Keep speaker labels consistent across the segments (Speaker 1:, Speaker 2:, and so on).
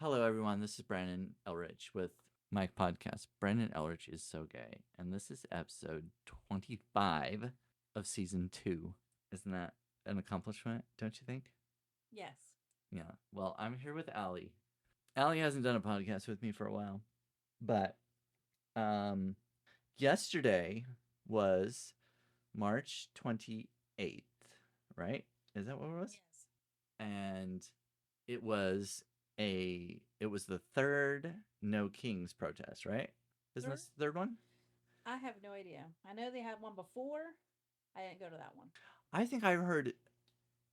Speaker 1: Hello, everyone. This is Brandon Elrich with my podcast. Brandon Elrich is so gay, and this is episode 25 of season 2. Isn't that an accomplishment, don't you think?
Speaker 2: Yes.
Speaker 1: Yeah. Well, I'm here with Allie. Allie hasn't done a podcast with me for a while, but um, yesterday was March 28th, right? Is that what it was?
Speaker 2: Yes.
Speaker 1: And it was it was the third No Kings protest, right? Isn't
Speaker 2: Third?
Speaker 1: this the third one?
Speaker 2: I have no idea. I know they had one before. I didn't go to that one.
Speaker 1: I think I heard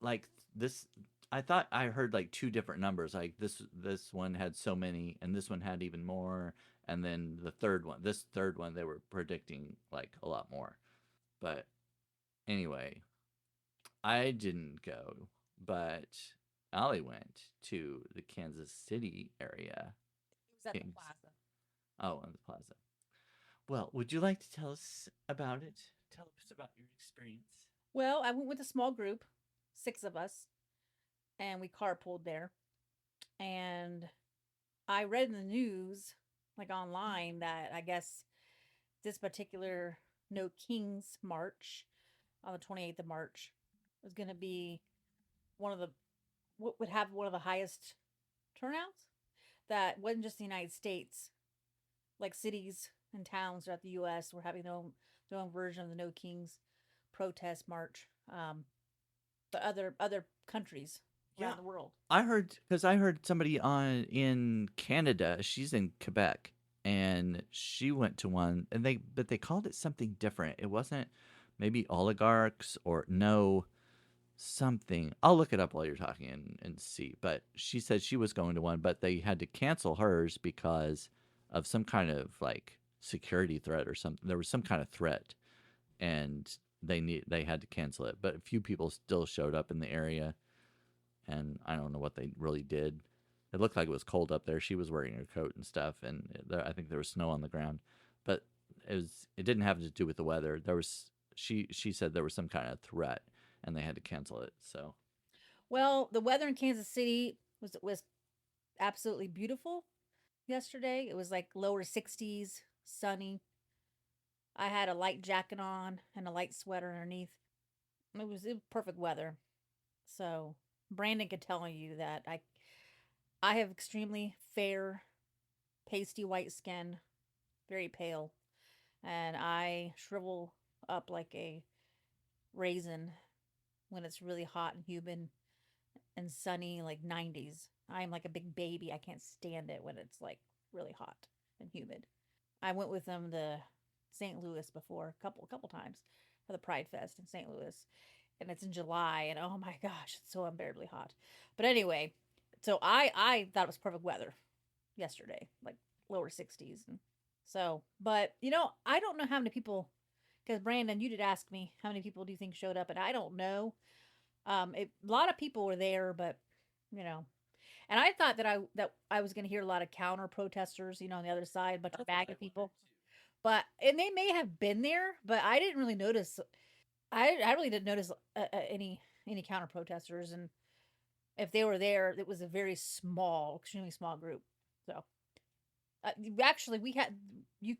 Speaker 1: like this. I thought I heard like two different numbers. Like this one had so many, and this one had even more. And then this third one, they were predicting like a lot more. But anyway, I didn't go, but Allie went to the Kansas City area.
Speaker 2: It was at the
Speaker 1: Kings.
Speaker 2: plaza.
Speaker 1: Oh, on the plaza. Well, would you like to tell us about it? Tell us about your experience.
Speaker 2: Well, I went with a small group, 6 of us, and we carpooled there. And I read in the news, like online, that I guess this particular No Kings March on the 28th of March was going to be one of the, what would have one of the highest turnouts. That wasn't just the United States, like cities and towns throughout the U.S. were having their own version of the No Kings protest march, but other countries
Speaker 1: Yeah,
Speaker 2: around the world.
Speaker 1: I heard because I heard somebody on in Canada. She's in Quebec, and she went to one, and they called it something different. It wasn't maybe oligarchs or no something. I'll look it up while you're talking and see. But she said she was going to one, but they had to cancel hers because of some kind of like security threat or something. There was some kind of threat, and they had to cancel it. But a few people still showed up in the area, and I don't know what they really did. It looked like it was cold up there. She was wearing her coat and stuff, and I think there was snow on the ground, but it didn't have to do with the weather. There was she said there was some kind of threat, and they had to cancel it. So
Speaker 2: Well, the weather in Kansas City was absolutely beautiful yesterday. It was like lower 60s, sunny. I had a light jacket on and a light sweater underneath. It was perfect weather. So Brandon could tell you that I have extremely fair, pasty white skin, very pale, and I shrivel up like a raisin when it's really hot and humid and sunny, like 90s. I'm like a big baby. I can't stand it when it's like really hot and humid. I went with them to St. Louis before a couple times for the Pride Fest in St. Louis, and it's in July, and oh my gosh, it's so unbearably hot. But anyway, so I thought it was perfect weather yesterday, like lower 60s, and so. But I don't know how many people, because Brandon, you did ask me how many people do you think showed up, and I don't know. A lot of people were there, but you know, and I thought that I was going to hear a lot of counter protesters, on the other side, a bunch of MAGA people. But and they may have been there, but I didn't really notice. I really didn't notice any counter protesters, and if they were there, it was a very small, extremely small group. So actually, you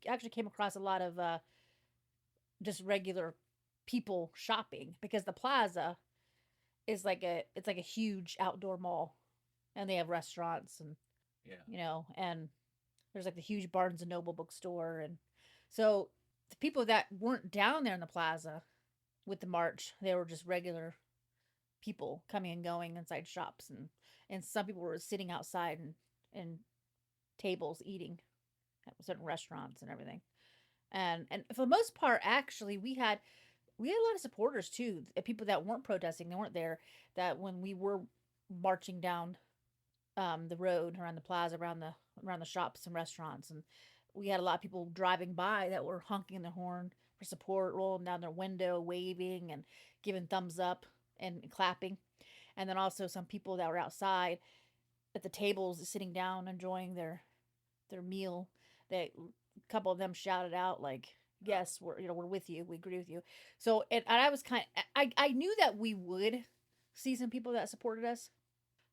Speaker 2: actually came across a lot of just regular people shopping because the plaza is like a huge outdoor mall, and they have restaurants and
Speaker 1: yeah,
Speaker 2: and there's like the huge Barnes and Noble bookstore, and so the people that weren't down there in the plaza with the march, they were just regular people coming and going inside shops, and some people were sitting outside and tables eating at certain restaurants and everything. And for the most part, actually, we had a lot of supporters too. People that weren't protesting, they weren't there. That when we were marching down the road around the plaza, around the shops and restaurants, and we had a lot of people driving by that were honking their horn for support, rolling down their window, waving and giving thumbs up and clapping. And then also some people that were outside at the tables, sitting down, enjoying their meal. They A couple of them shouted out like, "Yes, we're with you. We agree with you." So and I was I knew that we would see some people that supported us,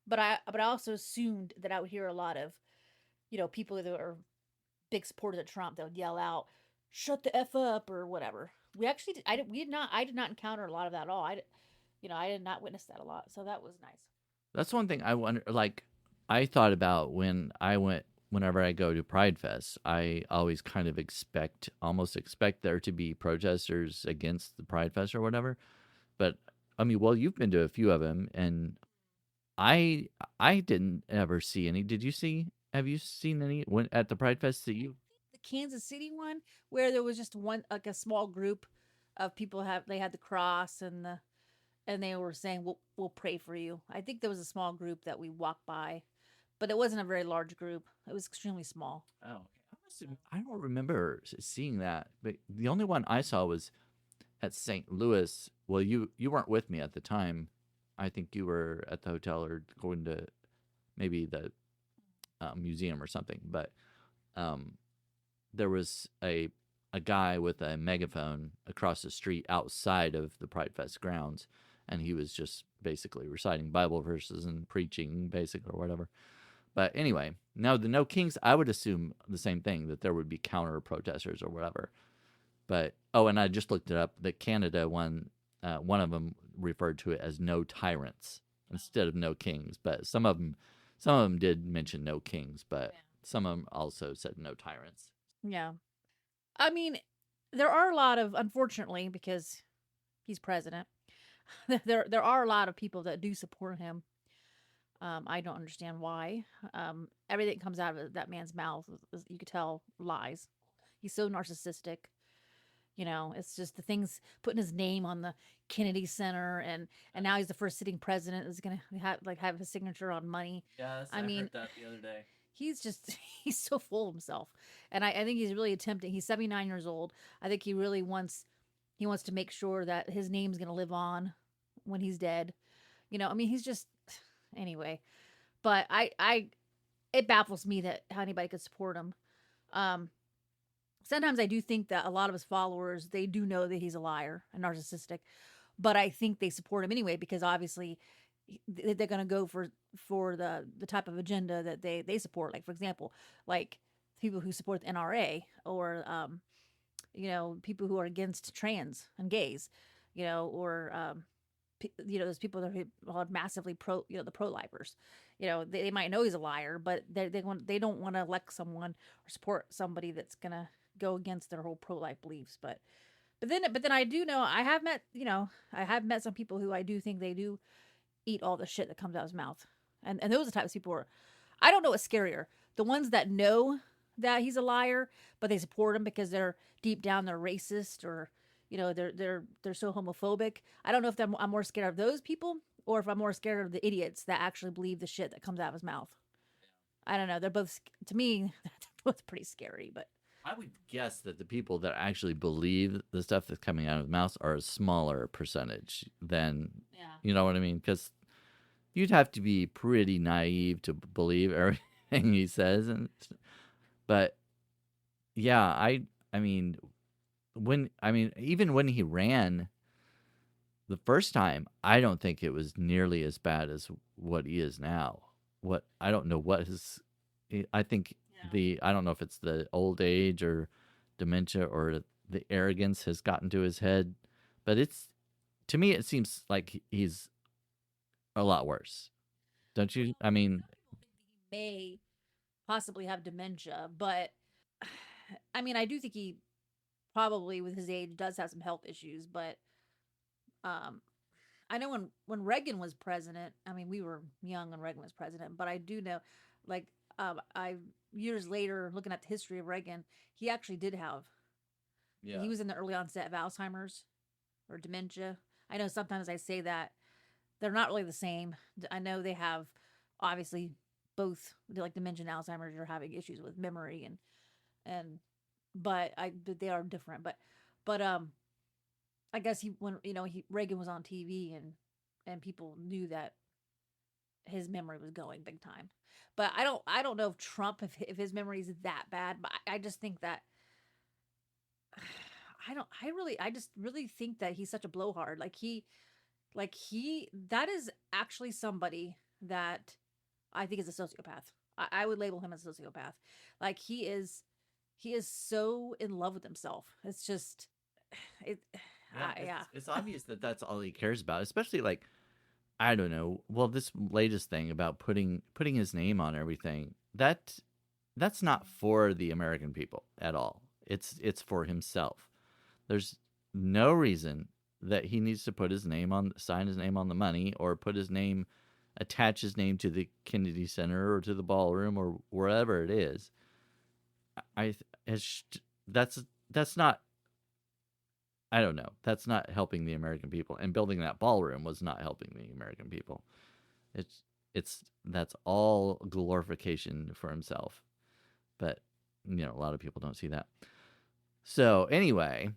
Speaker 2: but I also assumed that I would hear a lot of people that are big supporters of Trump that would yell out, "Shut the f up" or whatever. We actually did, I did we did not I did not encounter a lot of that at all. I did not witness that a lot, so that was nice.
Speaker 1: That's one thing I wonder. Like, I thought about when I went. Whenever I go to Pride Fest, I always kind of almost expect there to be protesters against the Pride Fest or whatever. But I mean, well, you've been to a few of them, and I I didn't ever see any. Did you see? Have you seen any when at the Pride Fest that you?
Speaker 2: The Kansas City one where there was just one like a small group of people have they had the cross and they were saying we'll pray for you. I think there was a small group that we walked by, but it wasn't a very large group. It was extremely small.
Speaker 1: Oh, I don't remember seeing that. But the only one I saw was at St. Louis. Well, you weren't with me at the time. I think you were at the hotel or going to maybe the museum or something. But um, there was a guy with a megaphone across the street outside of the Pride Fest grounds, and he was just basically reciting Bible verses and preaching, basically, or whatever. But anyway, now the No Kings, I would assume the same thing, that there would be counter protesters or whatever. But oh, and I just looked it up. The Canada one of them referred to it as No Tyrants instead of No Kings. But some of them did mention No Kings, but
Speaker 2: Yeah.
Speaker 1: some of them also said No Tyrants.
Speaker 2: Yeah. I mean, there are a lot of unfortunately because he's president. There are a lot of people that do support him. I don't understand why. Everything that comes out of that man's mouth, you could tell, lies. He's so narcissistic. It's just the things putting his name on the Kennedy Center, and now he's the first sitting president is gonna have his signature on money.
Speaker 1: Yes,
Speaker 2: I
Speaker 1: I
Speaker 2: mean,
Speaker 1: heard that the other day.
Speaker 2: he's just he's so full of himself, and I think he's really attempting. He's 79 years old. I think he wants to make sure that his name's gonna live on when he's dead. I mean, he's just anyway. But I it baffles me that how anybody could support him. Um, Sometimes I do think that a lot of his followers they do know that he's a liar and narcissistic, but I think they support him anyway because obviously they're going to go for the type of agenda that they support. Like for example, like people who support the NRA or people who are against trans and gays, or those people that are massively pro, the pro lifers. They might know he's a liar, but they don't want to elect someone or support somebody that's gonna go against their whole pro life beliefs. But then I do know I have met some people who I do think they do eat all the shit that comes out of his mouth, and those are the types of people who are, I don't know what's scarier, the ones that know that he's a liar but they support him because they're deep down they're racist or they're so homophobic. I don't know if I'm more scared of those people or if I'm more scared of the idiots that actually believe the shit that comes out of his mouth. I don't know. They're both to me they're both pretty scary, but
Speaker 1: I would guess that the people that actually believe the stuff that's coming out of his mouth are a smaller percentage than,
Speaker 2: yeah.
Speaker 1: you know what I mean? Because you'd have to be pretty naive to believe everything he says, but yeah, I mean even when he ran the first time, I don't think it was nearly as bad as what he is now. What I don't know what his I think
Speaker 2: Yeah.
Speaker 1: I don't know if it's the old age or dementia or the arrogance has gotten to his head, but it's to me it seems like he's a lot worse. Don't you? I mean,
Speaker 2: Some people think that he may possibly have dementia, but I mean, I do think he probably with his age does have some health issues, but um I know when Reagan was president, I mean, we were young when Reagan was president, but I do know, like, I years later looking at the history of Reagan, he actually did have.
Speaker 1: yeah.
Speaker 2: He was in the early onset of Alzheimer's or dementia. I know sometimes I say that they're not really the same. I know they have obviously both like dementia and Alzheimer's. You're having issues with memory and but they are different. But I guess he when Reagan was on TV and people knew that his memory was going big time. But I don't know if Trump if his memory is that bad. But I just think that I just really think that he's such a blowhard. Like he that is actually somebody. that I think is a sociopath. I would label him as a sociopath. Like he is so in love with himself. It's just it.
Speaker 1: Yeah,
Speaker 2: Yeah.
Speaker 1: it's obvious that that's all he cares about, especially like I don't know. Well, this latest thing about putting his name on everything that's not for the American people at all. It's for himself. There's no reason that he needs to put his name on sign his name on the money or put his name attach his name to the Kennedy Center or to the ballroom or wherever it is. I it's, that's not I don't know. That's not helping the American people. And building that ballroom was not helping the American people. It's it's that's all glorification for himself. But a lot of people don't see that. So anyway,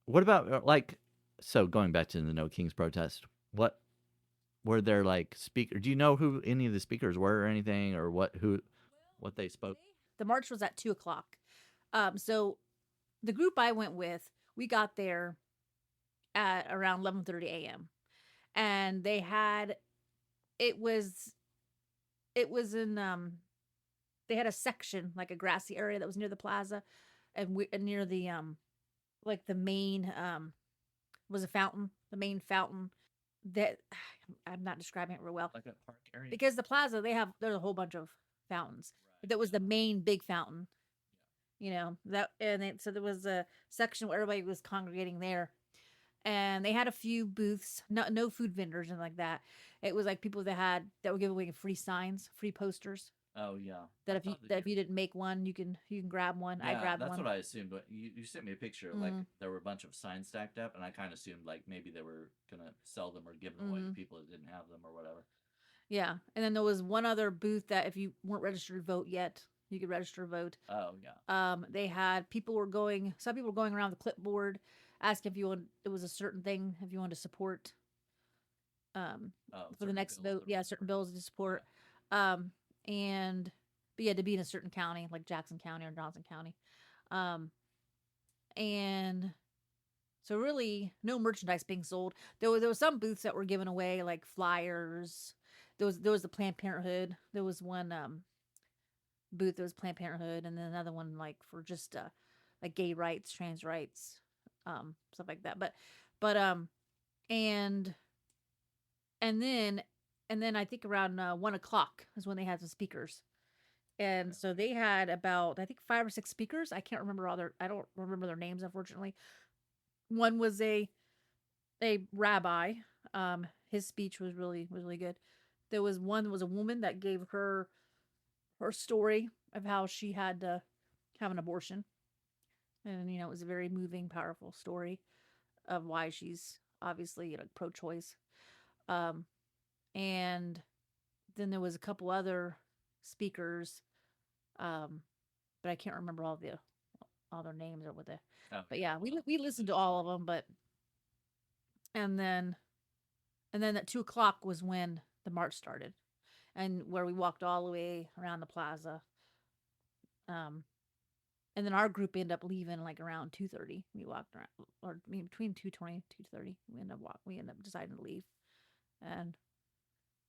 Speaker 1: what about like so going back to the No Kings protest? What were there like speaker? Do you know who any of the speakers were or anything or what they spoke?
Speaker 2: The march was at 2 o'clock. So the group I went with, we got there at around 11:30 a.m. and they had it was it was in they had a section like a grassy area that was near the plaza and near the like the main was a fountain, the main fountain that I'm not describing it real well
Speaker 1: Like a park area?
Speaker 2: because the plaza there's a whole bunch of fountains. But
Speaker 1: Right.
Speaker 2: that was the main big fountain, that so there was a section where everybody was congregating there, and they had a few booths, no food vendors and like that. It was like people that were giving away free signs, free posters.
Speaker 1: Oh yeah.
Speaker 2: That
Speaker 1: I
Speaker 2: if you
Speaker 1: thought that
Speaker 2: that if you didn't make one, you can grab one. I
Speaker 1: yeah,
Speaker 2: grabbed
Speaker 1: that's
Speaker 2: one.
Speaker 1: what I assumed. But you sent me a picture. Like
Speaker 2: Mm,
Speaker 1: there were a bunch of signs stacked up, and I kind of assumed like maybe they were gonna sell them or give them away to
Speaker 2: mm,
Speaker 1: people that didn't have them or whatever.
Speaker 2: yeah, and then there was one other booth that if you weren't registered to vote yet, you could register to vote.
Speaker 1: Oh yeah.
Speaker 2: They had some people were going around the clipboard asking if it was a certain thing if you wanted to support um,
Speaker 1: Oh,
Speaker 2: for the
Speaker 1: certain
Speaker 2: next
Speaker 1: bills
Speaker 2: vote.
Speaker 1: or
Speaker 2: Yeah, certain
Speaker 1: whatever.
Speaker 2: bills to support. Um, and but you had to be in a certain county, like Jackson County or Johnson County. Um, and so really, no merchandise being sold. There was some booths that were giving away like flyers. There was the Planned Parenthood. There was one booth that was Planned Parenthood, and then another one like for just like gay rights, trans rights, stuff like that. But and and then and then I think around 1 o'clock is when they had the speakers. And so they had about I think 5 or 6 speakers. I don't remember their names unfortunately. One was a rabbi. His speech was really good. There was one that was a woman that gave her story of how she had to have an abortion, and it was a very moving, powerful story of why she's obviously pro-choice. Um, and then there was a couple other speakers, um, but I can't remember all their names or what they.
Speaker 1: Oh
Speaker 2: But
Speaker 1: yeah.
Speaker 2: yeah, we
Speaker 1: Well,
Speaker 2: we
Speaker 1: they
Speaker 2: listened to
Speaker 1: just
Speaker 2: all
Speaker 1: were.
Speaker 2: of them. But and then at 2 o'clock was when the march started, and where we walked all the way around the plaza. Um, and then our group ended up leaving like around 2:30. We walked around, or between 2:20 2:30. We ended up deciding to leave. And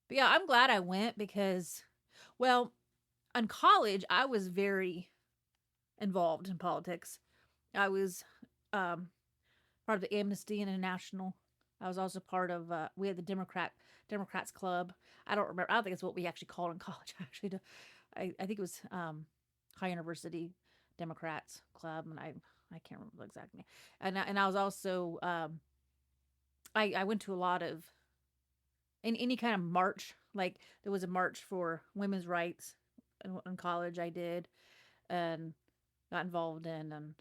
Speaker 2: but yeah, I'm glad I went because, well, in college I was very involved in politics. I was um, part of the Amnesty International. I was also part of. We had the Democrats Club. I don't remember. I don't think it's what we actually called in college. Actually, I think it was High University Democrats Club, and I can't remember the exact name. And I was also I went to a lot of in any kind of march. Like there was a march for women's rights in college. I did and got involved in, and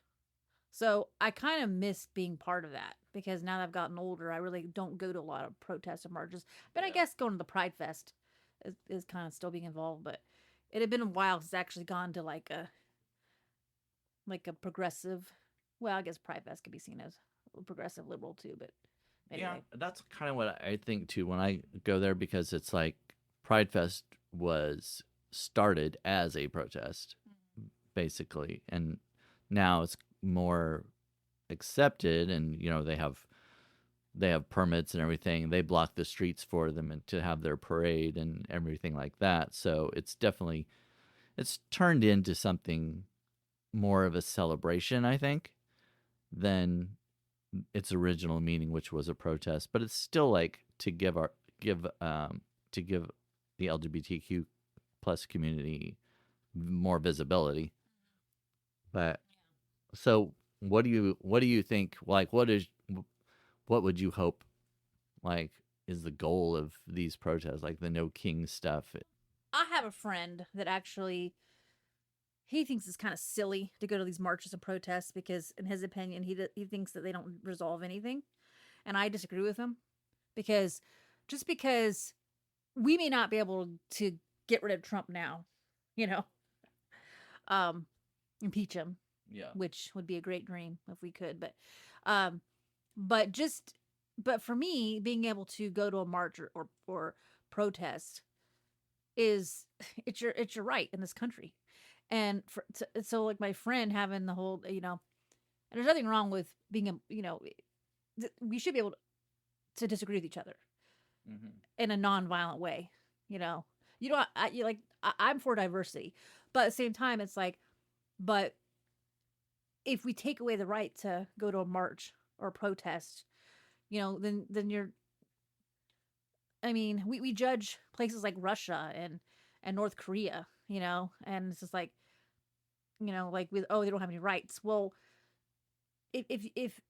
Speaker 2: so I kind of missed being part of that because now that I've gotten older, I really don't go to a lot of protests or marches. But I
Speaker 1: Yeah.
Speaker 2: guess going to the Pride Fest is kind of still being involved. But it had been a while since I actually gone to like a progressive. Well, I guess Pride Fest could be seen as a progressive liberal too. But
Speaker 1: Yeah,
Speaker 2: anyway,
Speaker 1: that's kind of what I think too when I go there because it's like Pride Fest was started as a protest basically and now it's more accepted and they have they have permits and everything. They block the streets for them and to have their parade and everything like that. So it's definitely it's turned into something more of a celebration, I think, than its original meaning, which was a protest. But it's still like to give the LGBTQ plus community more visibility. But so what do you think? Like what would you hope like is the goal of these protests, like the No King stuff?
Speaker 2: I have a friend that actually he thinks it's kind of silly to go to these marches and protests because, in his opinion, he thinks that they don't resolve anything, and I disagree with him because just because we may not be able to get rid of Trump now, you know, um, impeach him,
Speaker 1: Yeah.
Speaker 2: which would be a great dream if we could, um, but just but for me, being able to go to a march or protest is it's your right in this country. And so like my friend having the whole, and there's nothing wrong with being a, we should be able to disagree with each other
Speaker 1: Mm-hmm.
Speaker 2: in a non-violent way. You know, you don't, you like, I'm for diversity, but at the same time, it's like, but if we take away the right to go to a march or a protest, then you're, I mean, we judge places like Russia and North Korea, and it's just like, like with, oh, they don't have any rights. Well, if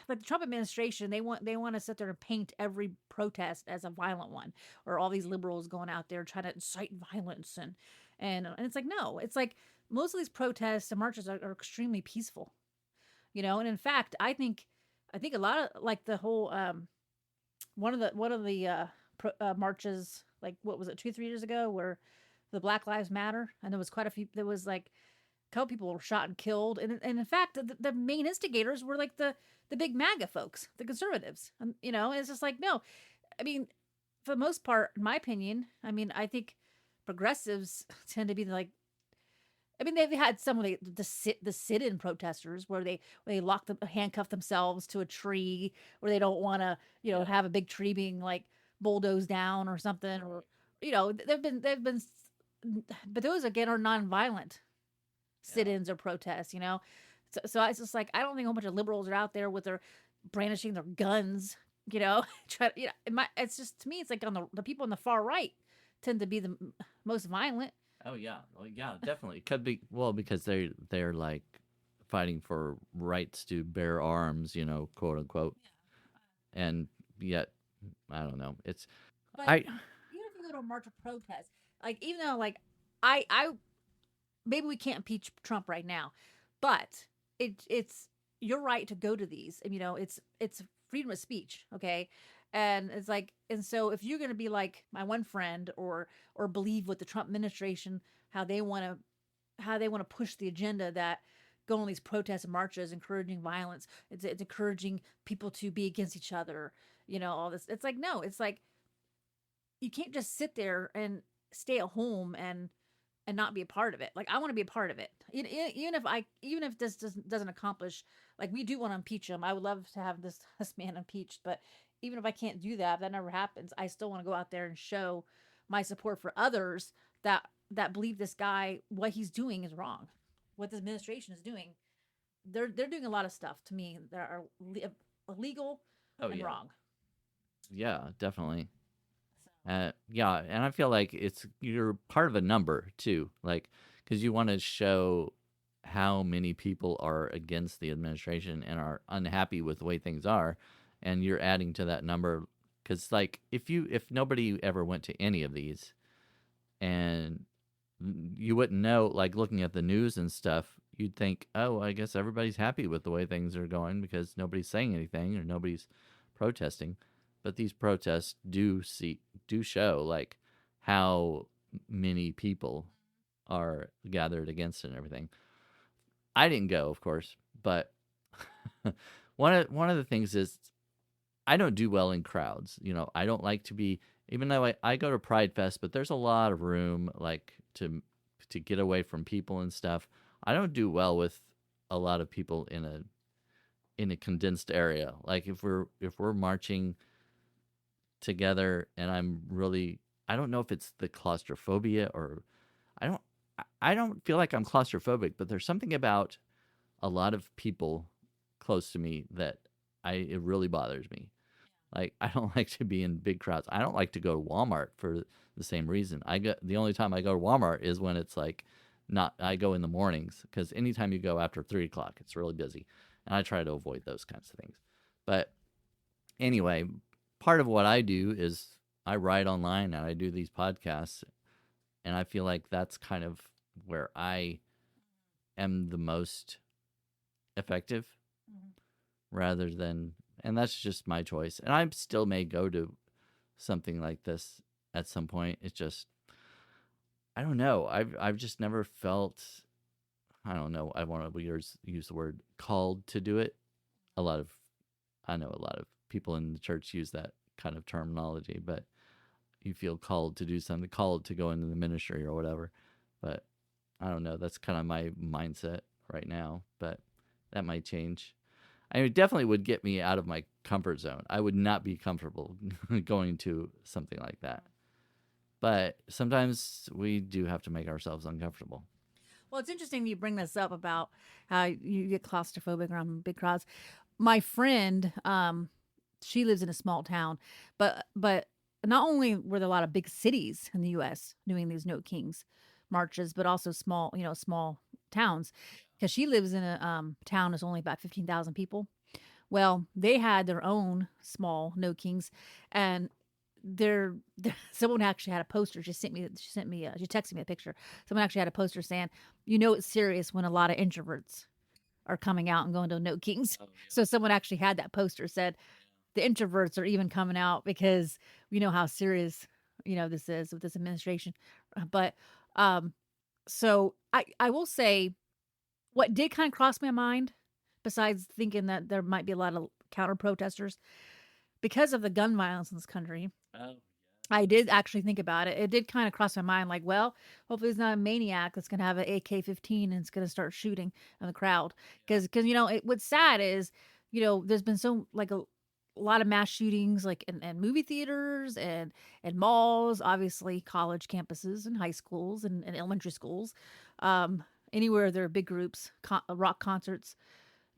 Speaker 2: like the Trump administration, they want to sit there and paint every protest as a violent one, or all these liberals going out there trying to incite violence and it's like, no, it's like most of these protests and marches are extremely peaceful, and in fact, I think a lot of like the whole one of the marches, like what was it 2 3 years ago, where the Black Lives Matter, and there was quite a few, there was like a couple people were shot and killed, and in fact the main instigators were like the big MAGA folks, the conservatives, and it's just like, no, I mean, for the most part, in my opinion, I mean, I think progressives tend to be like, I mean, they've had some of the sit-in protesters where they lock them, handcuff themselves to a tree, where they don't want to,
Speaker 1: Yeah.
Speaker 2: have a big tree being like bulldozed down or something, or they've been, but those again are non-violent
Speaker 1: Yeah.
Speaker 2: sit-ins or protests. So it's just like, I don't think a whole bunch of liberals are out there with their brandishing their guns, try to, it's just, to me, it's like on the people on the far right tend to be the most violent.
Speaker 1: Oh yeah. Well, yeah, definitely. Could be well because they're like fighting for rights to bear arms, quote unquote. And yet, I don't know. It's
Speaker 2: But
Speaker 1: I
Speaker 2: even if you go to a march or protest, like, even though, like, I maybe we can't impeach Trump right now, but it's your right to go to these, and it's freedom of speech, okay? And it's like, and so if you're gonna be like my one friend, or believe what the Trump administration, how they want to push the agenda that go on these protests and marches, encouraging violence, it's encouraging people to be against each other, all this. It's like, no, it's like you can't just sit there and stay at home and not be a part of it. Like, I want to be a part of it. Even if this doesn't accomplish, like, we do want to impeach him. I would love to have this man impeached, but even if I can't do that, if that never happens, I still want to go out there and show my support for others that believe this guy, what he's doing is wrong. What this administration is doing, they're doing a lot of stuff to me that are illegal
Speaker 1: oh
Speaker 2: and
Speaker 1: yeah.
Speaker 2: wrong.
Speaker 1: Yeah, definitely.
Speaker 2: So,
Speaker 1: Yeah, and I feel like you're part of a number too, like because you want to show how many people are against the administration and are unhappy with the way things are, and you're adding to that number. Because like if nobody ever went to any of these, and you wouldn't know, like looking at the news and stuff, you'd think, oh, I guess everybody's happy with the way things are going because nobody's saying anything or nobody's protesting. But these protests do show like how many people are gathered against it and everything. I didn't go, of course, but one of the things is I don't do well in crowds. I don't like to be, even though I go to Pride Fest, but there's a lot of room like to get away from people and stuff. I don't do well with a lot of people in a condensed area. Like if we're marching together and I'm really, I don't know if it's the claustrophobia or I don't I don't feel like I'm claustrophobic, but there's something about a lot of people close to me that I it really bothers me. Like I don't like to be in big crowds. I don't like to go to Walmart for the same reason. I go the only time I go to Walmart is when it's like not I go in the mornings because anytime you go after 3 o'clock, it's really busy, and I try to avoid those kinds of things. But anyway, part of what I do is I write online and I do these podcasts, and I feel like that's kind of where I am the most effective
Speaker 2: Mhm.
Speaker 1: rather than, and that's just my choice. And I still may go to something like this at some point. It's just I don't know. I've just never felt, I don't know. I want to use the word called to do it. A lot of I know a lot of people in the church use that kind of terminology, but you feel called to do something, called to go into the ministry or whatever. But I don't know. That's kind of my mindset right now, but that might change. I mean, it definitely would get me out of my comfort zone. I would not be comfortable going to something like that. But sometimes we do have to make ourselves uncomfortable.
Speaker 2: Well, it's interesting you bring this up about how you get claustrophobic around big crowds. My friend, she lives in a small town, but not only were there a lot of big cities in the U.S. doing these No Kings marches, but also small, small towns. Because she lives in a town that's only about 15,000 people. Well, they had their own small No Kings, and someone actually had a poster. She texted me a picture. Someone actually had a poster saying, it's serious when a lot of introverts are coming out and going to No Kings. So someone actually had that poster said the introverts are even coming out because we know how serious this is with this administration. But um, so I will say what did kind of cross my mind, besides thinking that there might be a lot of counter protesters because of the gun violence in this country.
Speaker 1: Oh,
Speaker 2: I did actually think about it. It did kind of cross my mind, like, well, hopefully it's not a maniac that's going to have an AK-15 and it's going to start shooting in the crowd. Because what's sad is, there's been a lot of mass shootings, like in movie theaters and malls, obviously college campuses and high schools and elementary schools, um, anywhere there are big groups, rock concerts,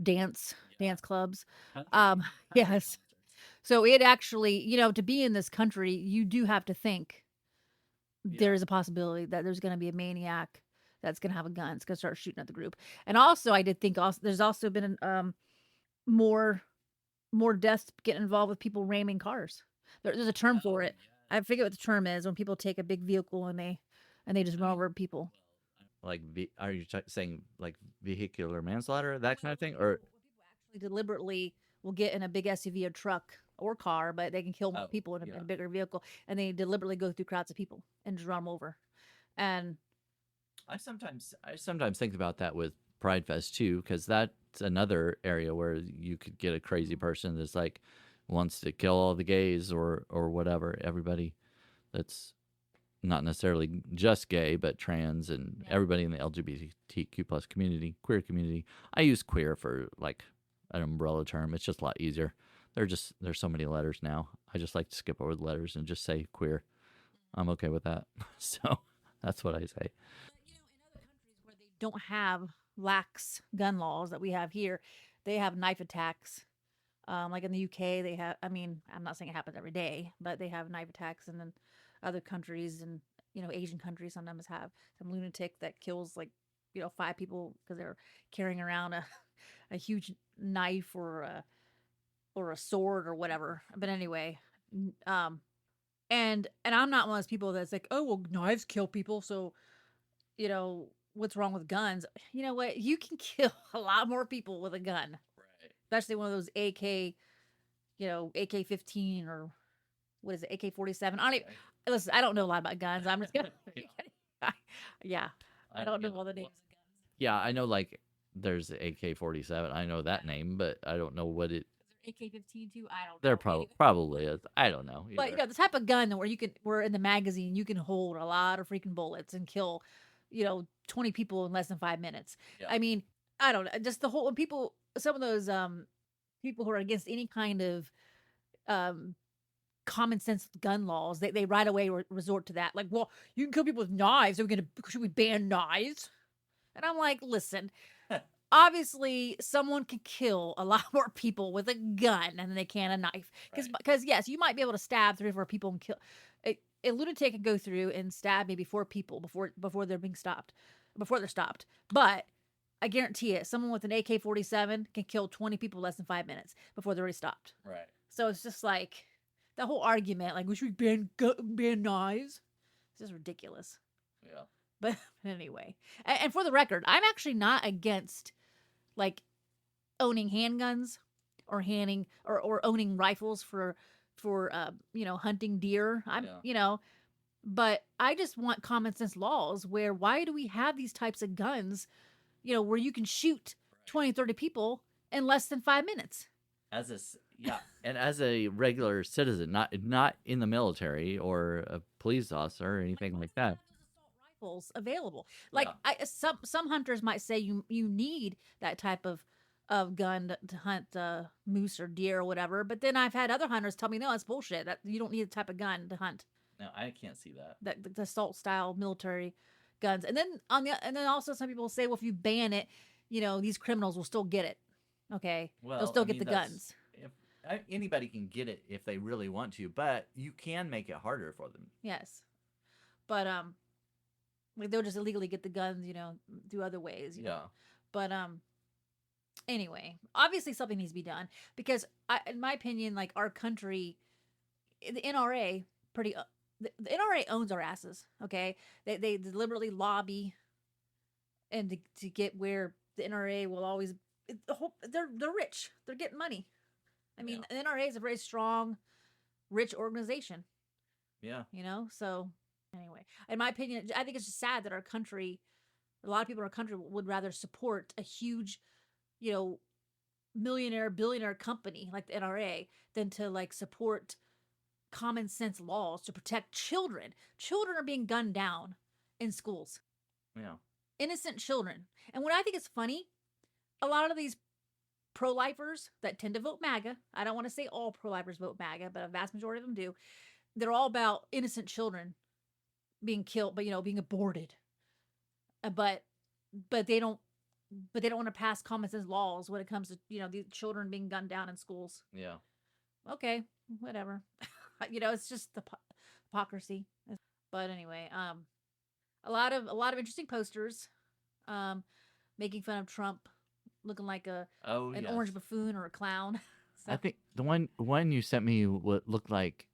Speaker 2: dance clubs. Um, yes, so it actually, to be in this country, you do have to think there is a possibility that there's going to be a maniac that's going to have a gun. It's going to start shooting at the group. And also, I did think also there's also been more more deaths getting involved with people ramming cars. There's a term for it. I forget what the term is when people take a big vehicle and they just run over people.
Speaker 1: like are you saying like vehicular manslaughter, that kind of thing, or
Speaker 2: When people actually deliberately will get in a big SUV or truck or car, but they can kill more people in a bigger vehicle, and they deliberately go through crowds of people and just run them over. And
Speaker 1: I sometimes think about that with Pride Fest too, because that's another area where you could get a crazy person that's like wants to kill all the gays or whatever. Everybody that's not necessarily just gay, but trans and
Speaker 2: yeah,
Speaker 1: everybody in the LGBTQ plus community, queer community. I use queer for like an umbrella term. It's just a lot easier. There's so many letters now. I just like to skip over the letters and just say queer. I'm okay with that. So that's what I say.
Speaker 2: but in other countries where they don't have lax gun laws that we have here, they have knife attacks. Like in the UK, they have. I mean, I'm not saying it happens every day, but they have knife attacks, and then other countries and Asian countries sometimes have some lunatic that kills like 5 people because they're carrying around a huge knife or a sword or whatever. But anyway, um, and I'm not one of those people that's like, oh well, knives kill people, so what's wrong with guns? You know what? You can kill a lot more people with a gun, especially one of those AK-15 or what is it, AK-47. I don't even, listen. I don't know a lot about guns. I'm just gonna, yeah, I don't know all the names of guns.
Speaker 1: Yeah, I know like there's AK-47. I know that name, but I don't know what it.
Speaker 2: Is there AK-15 too? I don't
Speaker 1: There
Speaker 2: know. Anyway,
Speaker 1: probably is. I don't know
Speaker 2: but
Speaker 1: either.
Speaker 2: the type of gun where in the magazine you can hold a lot of freaking bullets and kill, 20 people in less than 5 minutes.
Speaker 1: Yeah.
Speaker 2: I mean, I don't know. Just the whole when people some of those people who are against any kind of um, common sense gun laws, they right away resort to that. Like, well, you can kill people with knives. Should we ban knives? And I'm like, listen, obviously someone can kill a lot more people with a gun than they can a knife.
Speaker 1: Right.
Speaker 2: Because yes, you might be able to stab 3 or 4 people and kill. A lunatic can go through and stab maybe 4 people before they're being stopped, before they're stopped. But I guarantee it, someone with an AK-47 can kill 20 people less than 5 minutes before they're already stopped.
Speaker 1: Right.
Speaker 2: So it's just like the whole argument, like we should ban knives. It's just ridiculous.
Speaker 1: Yeah.
Speaker 2: But anyway, and for the record, I'm actually not against like owning handguns or owning rifles for hunting deer. But I just want common sense laws where why do we have these types of guns, where you can shoot 20, 30 people in less than 5 minutes?
Speaker 1: And as a regular citizen, not in the military or a police officer or anything like that.
Speaker 2: Assault rifles available. Like some hunters might say you need that type of gun to hunt moose or deer or whatever. But then I've had other hunters tell me no, that's bullshit. That you don't need the type of gun to hunt.
Speaker 1: No, I can't see that.
Speaker 2: The assault style military guns. And then also some people say, well, if you ban it, these criminals will still get it. Okay,
Speaker 1: Well,
Speaker 2: they'll still get the guns.
Speaker 1: Anybody can get it if they really want to, but you can make it harder for them.
Speaker 2: Yes, but like they'll just illegally get the guns, through other ways.
Speaker 1: Yeah.
Speaker 2: But anyway, obviously something needs to be done because, in my opinion, like our country, the NRA the NRA owns our asses. Okay, they deliberately lobby, and to get where the NRA will always. They're rich. They're getting money. I mean, the NRA is a very strong, rich organization.
Speaker 1: Yeah.
Speaker 2: So anyway, in my opinion, I think it's just sad that our country, a lot of people in our country would rather support a huge, millionaire, billionaire company like the NRA than to like support common sense laws to protect children. Children are being gunned down in schools.
Speaker 1: Yeah.
Speaker 2: Innocent children. And what I think is funny, a lot of these pro-lifers that tend to vote MAGA, I don't want to say all pro-lifers vote MAGA, but a vast majority of them do. They're all about innocent children being killed, but being aborted. But they don't want to pass common sense laws when it comes to these children being gunned down in schools.
Speaker 1: Yeah.
Speaker 2: Okay, whatever. It's just the hypocrisy. But anyway, a lot of interesting posters, making fun of Trump looking like an orange buffoon or a clown. So.
Speaker 1: I think the one you sent me looked like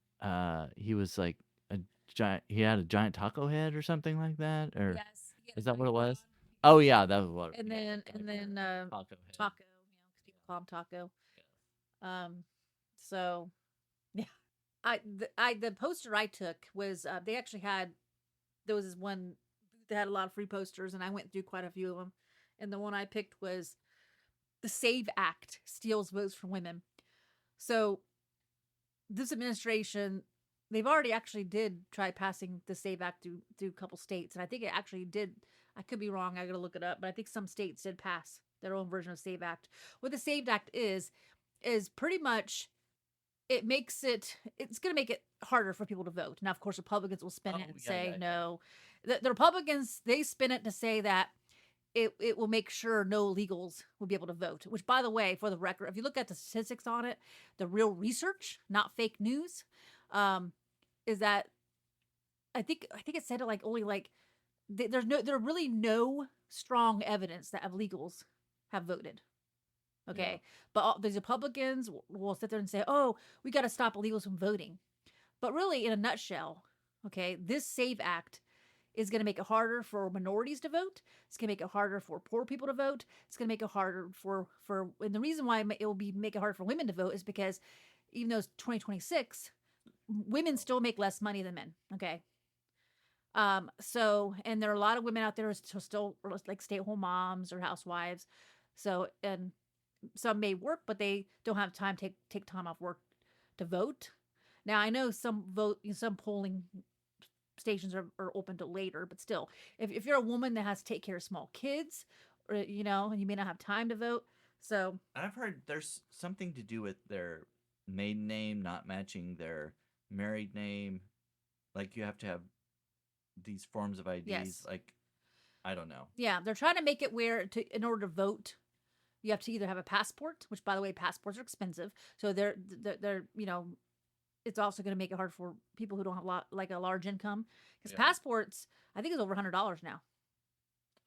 Speaker 1: he was like a giant. He had a giant taco head or something like that. Or
Speaker 2: yes,
Speaker 1: is that what it was? Oh yeah, that was what.
Speaker 2: And then taco, because people call him taco. Yeah. So yeah, the poster I took was they actually had, there was this one that had a lot of free posters, and I went through quite a few of them, and the one I picked was the SAVE Act steals votes from women. So this administration, they've already actually did try passing the SAVE Act through a couple states, and I think it actually did. I could be wrong. I got to look it up, but I think some states did pass their own version of SAVE Act. What the SAVE Act is pretty much, it's going to make it harder for people to vote. Now, of course, Republicans will spin it and say no. The Republicans, they spin it to say that it will make sure no illegals will be able to vote, which, by the way, for the record, if you look at the statistics on it, the real research, not fake news, is that I think it said it like only like there really no strong evidence that illegals have voted. Okay. Yeah. But these Republicans will sit there and say, oh, we got to stop illegals from voting. But really, in a nutshell, okay, this SAVE Act is going to make it harder for minorities to vote. It's going to make it harder for poor people to vote. It's going to make it harder and the reason why it will make it harder for women to vote is because even though it's 2026, women still make less money than men. Okay. So, and there are a lot of women out there who still like stay-at-home moms or housewives. So, and some may work, but they don't have time to take time off work to vote. Now, I know some polling stations are open till later, but still, if you're a woman that has to take care of small kids, or and you may not have time to vote, So
Speaker 1: I've heard there's something to do with their maiden name not matching their married name. Like you have to have these forms of IDs.
Speaker 2: yes,
Speaker 1: Like I don't know.
Speaker 2: yeah, they're trying to make it where in order to vote, you have to either have a passport, which by the way, passports are expensive. So they're it's also going to make it hard for people who don't have like a large income because
Speaker 1: Yeah.
Speaker 2: passports I think is over $100 now.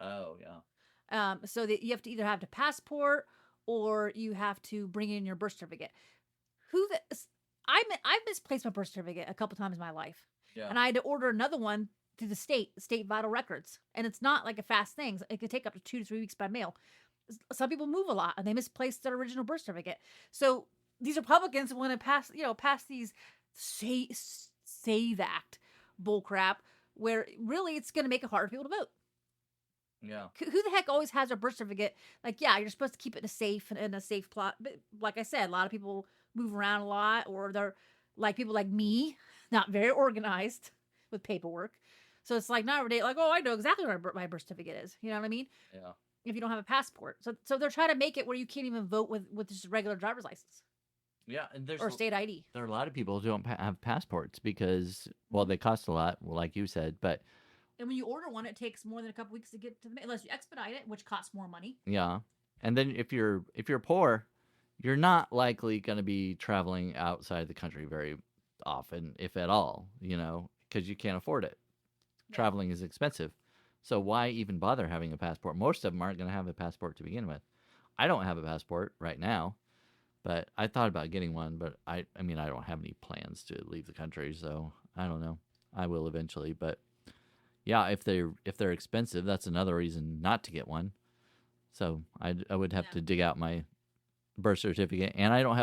Speaker 1: Oh yeah.
Speaker 2: So that you have to either have the passport or you have to bring in your birth certificate. Who the I've misplaced my birth certificate a couple times in my life,
Speaker 1: Yeah.
Speaker 2: and I had to order another one through the state vital records, and it's not like a fast thing. It could take up to 2 to 3 weeks by mail. Some people move a lot and they misplace their original birth certificate. So these Republicans want to pass these save act bull crap where really it's going to make it harder for people to vote.
Speaker 1: Yeah.
Speaker 2: Who the heck always has a birth certificate? Like, yeah, you're supposed to keep it in a safe plot. But like I said, a lot of people move around a lot, or they're like people like me, not very organized with paperwork. So it's like nowadays, like, oh, I know exactly where my birth certificate is. You know what I mean?
Speaker 1: Yeah.
Speaker 2: If you don't have a passport, so they're trying to make it where you can't even vote with just a regular driver's license
Speaker 1: Yeah, and
Speaker 2: or state ID.
Speaker 1: there are a lot of people who don't have passports because well
Speaker 2: Mhm.
Speaker 1: they cost a lot, like you said, but
Speaker 2: And when you order one, it takes more than a couple weeks to get to the unless you expedite it, which costs more money.
Speaker 1: yeah. And then if you're poor, you're not likely going to be traveling outside the country very often, if at all, because you can't afford it.
Speaker 2: Yeah.
Speaker 1: Traveling is expensive. So why even bother having a passport? Most of them aren't going to have a passport to begin with. I don't have a passport right now, but I thought about getting one, but I mean, I don't have any plans to leave the country, so I don't know. I will eventually, but yeah, if they're expensive, that's another reason not to get one. So I would have
Speaker 2: Yeah.
Speaker 1: to dig out my birth certificate, and I don't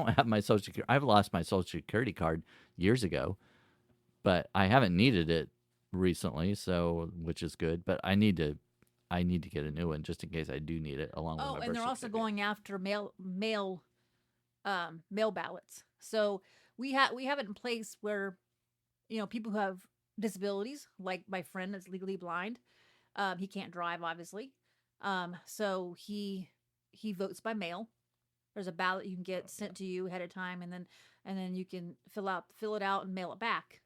Speaker 1: have my social security. I've lost my social security card years ago, but I haven't needed it recently, so which is good. But I need to get a new one just in case I do need it along with
Speaker 2: Oh,
Speaker 1: my
Speaker 2: and
Speaker 1: birth
Speaker 2: they're also
Speaker 1: certificate.
Speaker 2: going after mail ballots. So we have it in place where people who have disabilities, like my friend that's legally blind, he can't drive, obviously. So he votes by mail. There's a ballot you can
Speaker 1: Oh
Speaker 2: get
Speaker 1: yeah.
Speaker 2: sent to you ahead of time, and then you can fill it out and mail it back.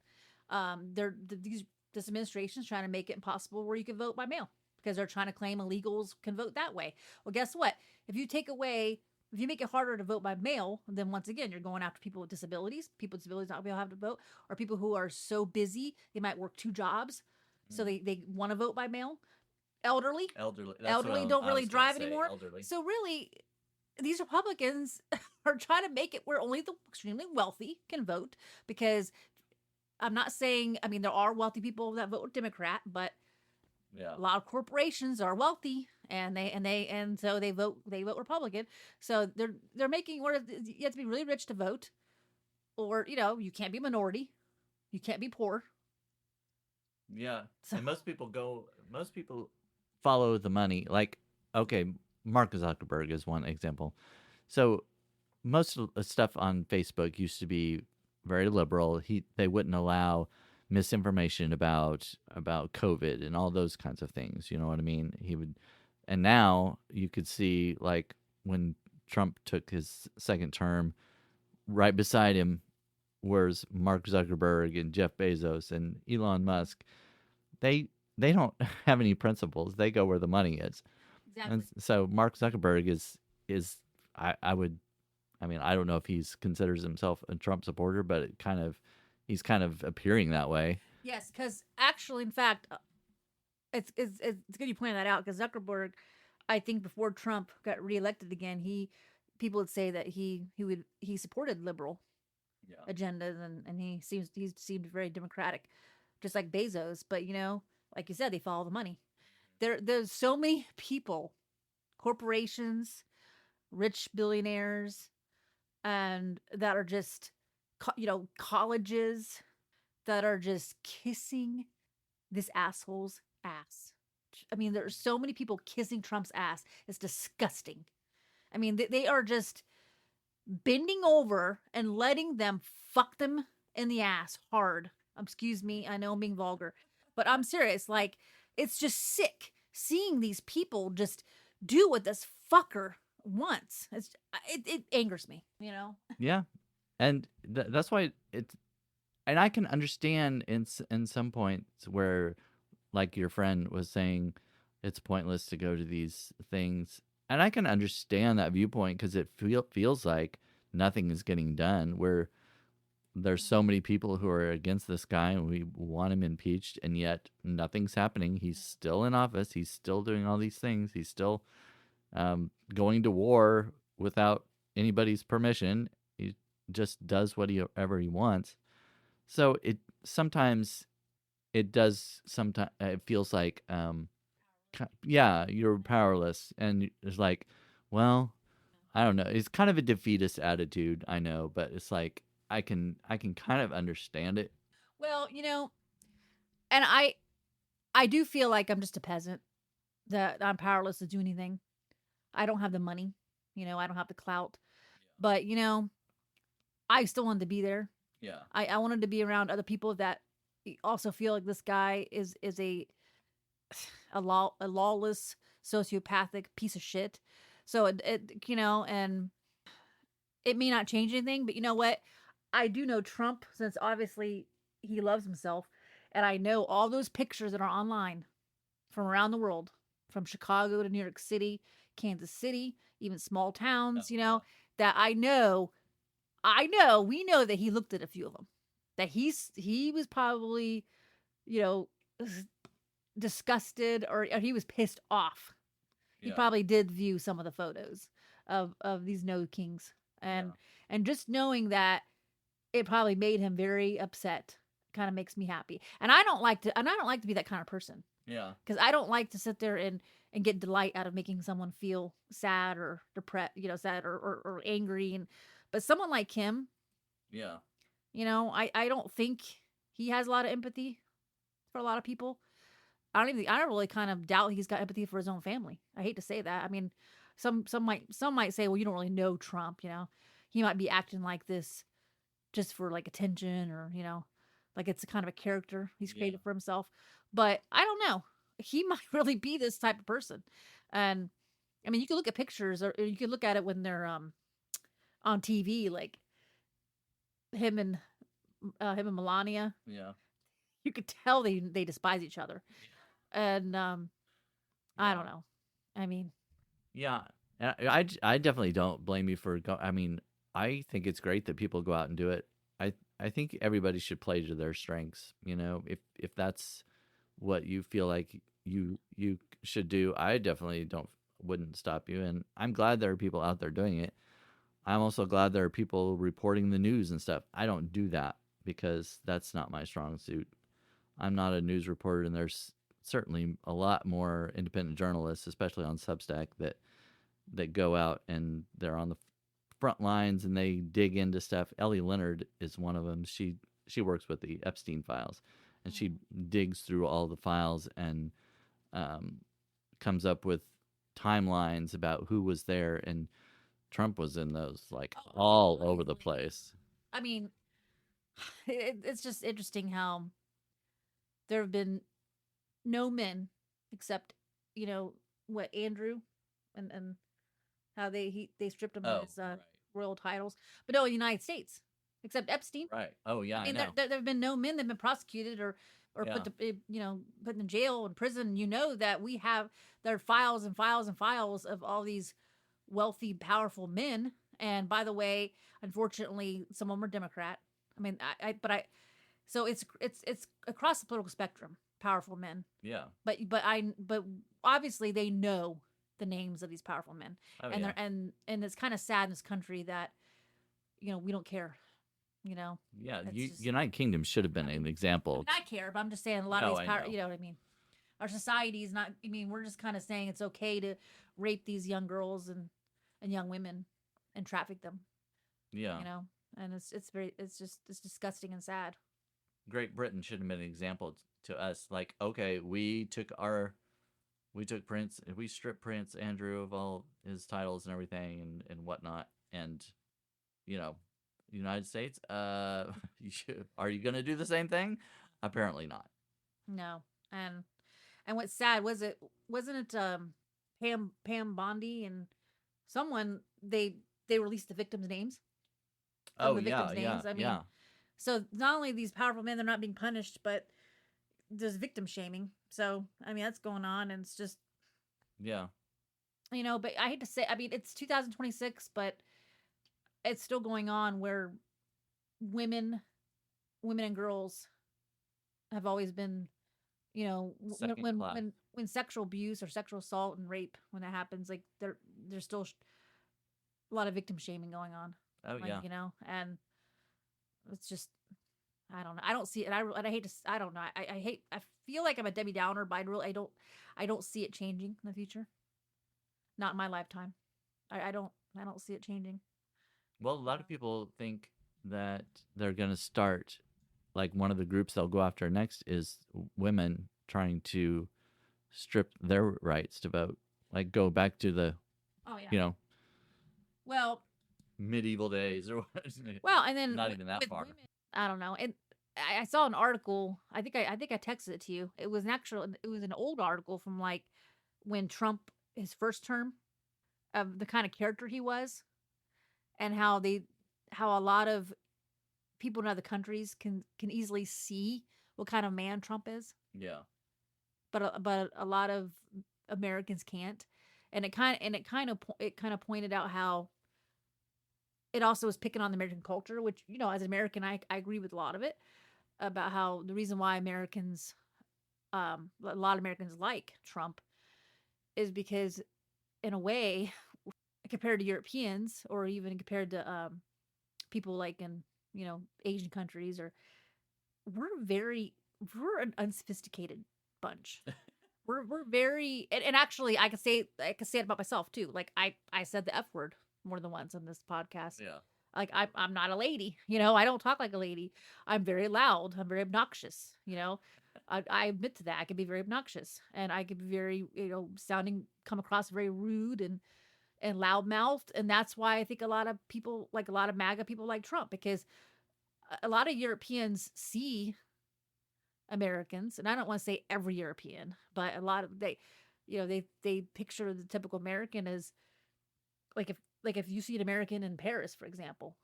Speaker 2: This administration is trying to make it impossible where you can vote by mail because they're trying to claim illegals can vote that way. Well, guess what? If you make it harder to vote by mail, then once again you're going after people with disabilities. People with disabilities not be able to have to vote, or people who are so busy they might work two jobs, so
Speaker 1: Mm.
Speaker 2: they want to vote by mail. Elderly,
Speaker 1: Elderly. That's what
Speaker 2: elderly don't
Speaker 1: I
Speaker 2: really
Speaker 1: was gonna
Speaker 2: drive
Speaker 1: say.
Speaker 2: anymore.
Speaker 1: Elderly.
Speaker 2: So really, these Republicans are trying to make it where only the extremely wealthy can vote because I'm not saying, I mean, there are wealthy people that vote Democrat, but
Speaker 1: Yeah.
Speaker 2: a lot of corporations are wealthy and so they vote Republican. So they're making where you have to be really rich to vote, or you can't be a minority, you can't be poor.
Speaker 1: Yeah.
Speaker 2: So
Speaker 1: And most people follow the money. Like, okay, Mark Zuckerberg is one example. So most of the stuff on Facebook used to be very liberal. They wouldn't allow misinformation about COVID and all those kinds of things. You know what I mean? He would, and now you could see like when Trump took his second term, right beside him was Mark Zuckerberg and Jeff Bezos and Elon Musk. They they don't have any principles. They go where the money is. And
Speaker 2: exactly.
Speaker 1: so Mark Zuckerberg is I would I mean, I don't know if he's considers himself a Trump supporter, but he's kind of appearing that way.
Speaker 2: Yes, because actually, in fact, it's good you pointed that out because Zuckerberg, I think before Trump got reelected again, people would say that he supported liberal
Speaker 1: Yeah.
Speaker 2: agendas, and he seemed very democratic, just like Bezos. But like you said, they follow the money. There's so many people, corporations, rich billionaires, and that are just colleges that are just kissing this asshole's ass. I mean, there's so many people kissing Trump's ass. It's disgusting. I mean, they are just bending over and letting them fuck them in the ass hard. Excuse me, I know I'm being vulgar, but I'm serious. Like, it's just sick seeing these people just do what this fucker once. It angers me,
Speaker 1: Yeah, and that's why it's. And I can understand in some points where, like your friend was saying, it's pointless to go to these things, and I can understand that viewpoint because it feels like nothing is getting done. Where there's so many people who are against this guy and we want him impeached, and yet nothing's happening. He's still in office. He's still doing all these things. He's still going to war without anybody's permission. He just does whatever he wants. So it sometimes it does. Sometimes it feels like, yeah, you're powerless, and it's like, well, I don't know. It's kind of a defeatist attitude, I know, but it's like I can kind of understand it.
Speaker 2: Well, and I do feel like I'm just a peasant, that I'm powerless to do anything. I don't have the money, I don't have the clout, but I still wanted to be there.
Speaker 1: Yeah.
Speaker 2: I wanted to be around other people that also feel like this guy is a lawless sociopathic piece of shit. So and it may not change anything, but you know what? I do know Trump, since obviously he loves himself, and I know all those pictures that are online from around the world, from Chicago to New York City, Kansas City, even small towns, that we know that he looked at a few of them. That he was probably, you know, disgusted, or he was pissed off. He probably did view some of the photos of these no kings, and and just knowing that it probably made him very upset kind of makes me happy. And I don't like to be that kind of person,
Speaker 1: Yeah.
Speaker 2: because I don't like to sit there and get delight out of making someone feel sad or depressed, sad or angry. But someone like him,
Speaker 1: Yeah.
Speaker 2: I don't think he has a lot of empathy for a lot of people. I don't really kind of doubt he's got empathy for his own family. I hate to say that. I mean, some might say, well, you don't really know Trump, he might be acting like this just for like attention, or like it's a kind of a character he's created for himself. But I don't know. He might really be this type of person. And I mean, you can look at pictures, or you can look at it when they're on TV, like him and Melania.
Speaker 1: Yeah.
Speaker 2: You could tell they despise each other. And I don't know. I mean,
Speaker 1: Yeah. I definitely don't blame you for I mean, I think it's great that people go out and do it. I think everybody should play to their strengths, if that's what you feel like you should do. I definitely don't wouldn't stop you, and I'm glad there are people out there doing it. I'm also glad there are people reporting the news and stuff. I don't do that because that's not my strong suit. I'm not a news reporter, and there's certainly a lot more independent journalists, especially on Substack, that go out and they're on the front lines and they dig into stuff. Ellie Leonard is one of them. She works with the Epstein files, and she digs through all the files and um, comes up with timelines about who was there, and Trump was in those, like, all over the place.
Speaker 2: I mean, it's just interesting how there have been no men except, what, Andrew, and how they stripped him of his royal titles, but no, United States, except Epstein.
Speaker 1: Right. Oh yeah,
Speaker 2: I
Speaker 1: I
Speaker 2: mean,
Speaker 1: know.
Speaker 2: there have been no men that have been prosecuted or
Speaker 1: Yeah.
Speaker 2: put in jail and prison. That we have there are files and files and files of all these wealthy, powerful men. And by the way, unfortunately, some of them are Democrat. I mean, so it's across the political spectrum, powerful men.
Speaker 1: Yeah.
Speaker 2: But obviously they know the names of these powerful men,
Speaker 1: Oh
Speaker 2: and
Speaker 1: yeah.
Speaker 2: and it's kind of sad in this country that we don't care.
Speaker 1: Yeah.
Speaker 2: It's just,
Speaker 1: United Kingdom should have been an
Speaker 2: I
Speaker 1: example.
Speaker 2: mean, I care, but I'm just saying a lot
Speaker 1: No,
Speaker 2: of these
Speaker 1: I
Speaker 2: power.
Speaker 1: know.
Speaker 2: You know what I mean? Our society is not. I mean, we're just kind of saying it's okay to rape these young girls and young women and traffic them.
Speaker 1: Yeah.
Speaker 2: And it's disgusting and sad.
Speaker 1: Great Britain should have been an example to us. Like, okay, we took Prince, we stripped Prince Andrew of all his titles and everything and whatnot, and you know, United States, are you gonna do the same thing? Apparently not.
Speaker 2: No, and what's sad wasn't it Pam Bondi and someone they released the victims' names of
Speaker 1: Oh
Speaker 2: the
Speaker 1: yeah,
Speaker 2: victims'
Speaker 1: yeah,
Speaker 2: names. I mean,
Speaker 1: yeah,
Speaker 2: so not only these powerful men, they're not being punished, but there's victim shaming. So I mean, that's going on, and it's just
Speaker 1: yeah.
Speaker 2: But I hate to say, I mean, it's 2026, but it's still going on where women, women and girls have always been,
Speaker 1: Second class.
Speaker 2: when sexual abuse or sexual assault and rape when that happens, like there's still a lot of victim shaming going on,
Speaker 1: Oh
Speaker 2: like
Speaker 1: yeah.
Speaker 2: and it's just I don't know. I don't see it. And I hate to. I don't know. I hate. I feel like I'm a Debbie Downer, but I don't see it changing in the future. Not in my lifetime. I don't. I don't see it changing.
Speaker 1: Well, a lot
Speaker 2: Uh,
Speaker 1: of people think that they're going to start, like one of the groups they'll go after next is women trying to strip their rights to vote, like go back to the,
Speaker 2: oh yeah.
Speaker 1: you know,
Speaker 2: Well,
Speaker 1: medieval days or what.
Speaker 2: and then
Speaker 1: Not even that
Speaker 2: with
Speaker 1: far.
Speaker 2: women, I don't know. And I saw an article. I think I texted it to you. It was an actual. It was an old article from like when Trump his first term of the kind of character he was, and how a lot of people in other countries can easily see what kind of man Trump is,
Speaker 1: Yeah.
Speaker 2: but a lot of Americans can't. And it kind of pointed out how it also is picking on the American culture, which as an American, I agree with a lot of it about how the reason why a lot of Americans like Trump is because in a way compared to Europeans or even compared to people like in Asian countries or we're very we're an unsophisticated bunch. We're very and actually I can say it about myself too. Like I said the F word more than once on this podcast.
Speaker 1: Yeah.
Speaker 2: Like I'm not a lady, I don't talk like a lady. I'm very loud. I'm very obnoxious. I admit to that. I can be very obnoxious and I can be very come across very rude and loudmouthed, and that's why I think a lot of people like a lot of MAGA people like Trump because a lot of Europeans see Americans, and I don't want to say every European, but a lot of they picture the typical American as like if you see an American in Paris, for example,